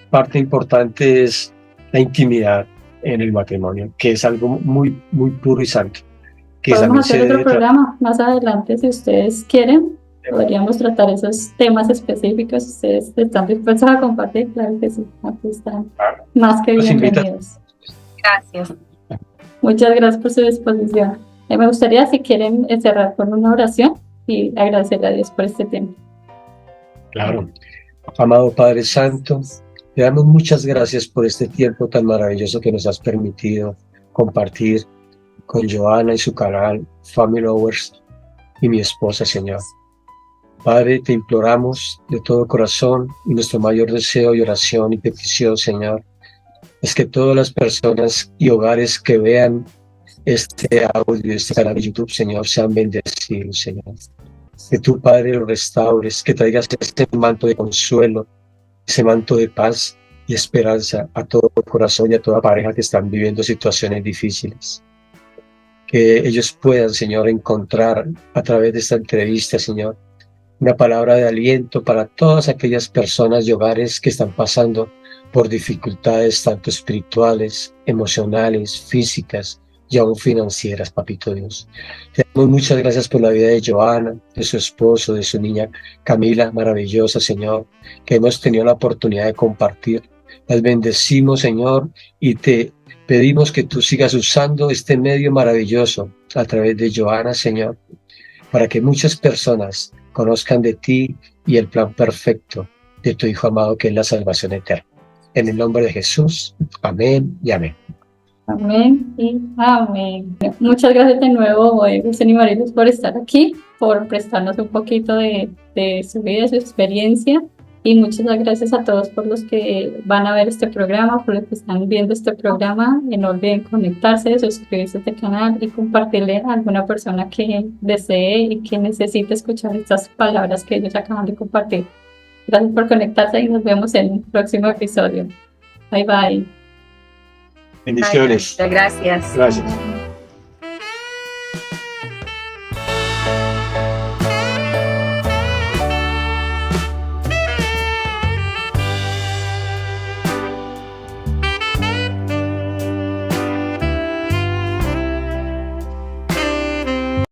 parte importante es la intimidad en el matrimonio, que es algo muy, muy puro y santo. Podemos hacer otro programa más adelante si ustedes quieren. Podríamos tratar esos temas específicos. Ustedes están dispuestos a compartir, claro que sí. Aquí están más que bienvenidos. Gracias. Muchas gracias por su disposición. Me gustaría, si quieren, cerrar con una oración y agradecerle a Dios por este tiempo. Claro. Amado Padre Santo, te damos muchas gracias por este tiempo tan maravilloso que nos has permitido compartir con Johanna y su canal Family Lovers y mi esposa, Señor. Padre, te imploramos de todo corazón, y nuestro mayor deseo y oración y petición, Señor, es que todas las personas y hogares que vean este audio, este canal de YouTube, Señor, sean bendecidos, Señor. Que tú, Padre, lo restaures, que traigas ese manto de consuelo, ese manto de paz y esperanza a todo corazón y a toda pareja que están viviendo situaciones difíciles. Que ellos puedan, Señor, encontrar a través de esta entrevista, Señor, una palabra de aliento para todas aquellas personas y hogares que están pasando por dificultades tanto espirituales, emocionales, físicas y aún financieras, Papito Dios. Te damos muchas gracias por la vida de Johanna, de su esposo, de su niña Camila, maravillosa, Señor, que hemos tenido la oportunidad de compartir. Las bendecimos, Señor, y te pedimos que tú sigas usando este medio maravilloso a través de Johanna, Señor, para que muchas personas conozcan de ti y el plan perfecto de tu Hijo amado, que es la salvación eterna. En el nombre de Jesús, amén y amén. Amén y amén. Muchas gracias de nuevo, Wilson y Marilos, por estar aquí, por prestarnos un poquito de su vida, de su experiencia. Y muchas gracias a todos por los que van a ver este programa, por los que están viendo este programa. Y no olviden conectarse, suscribirse a este canal y compartirle a alguna persona que desee y que necesite escuchar estas palabras que ellos acaban de compartir. Gracias por conectarse y nos vemos en un próximo episodio. Bye bye. Bendiciones. Ay, gracias. Gracias.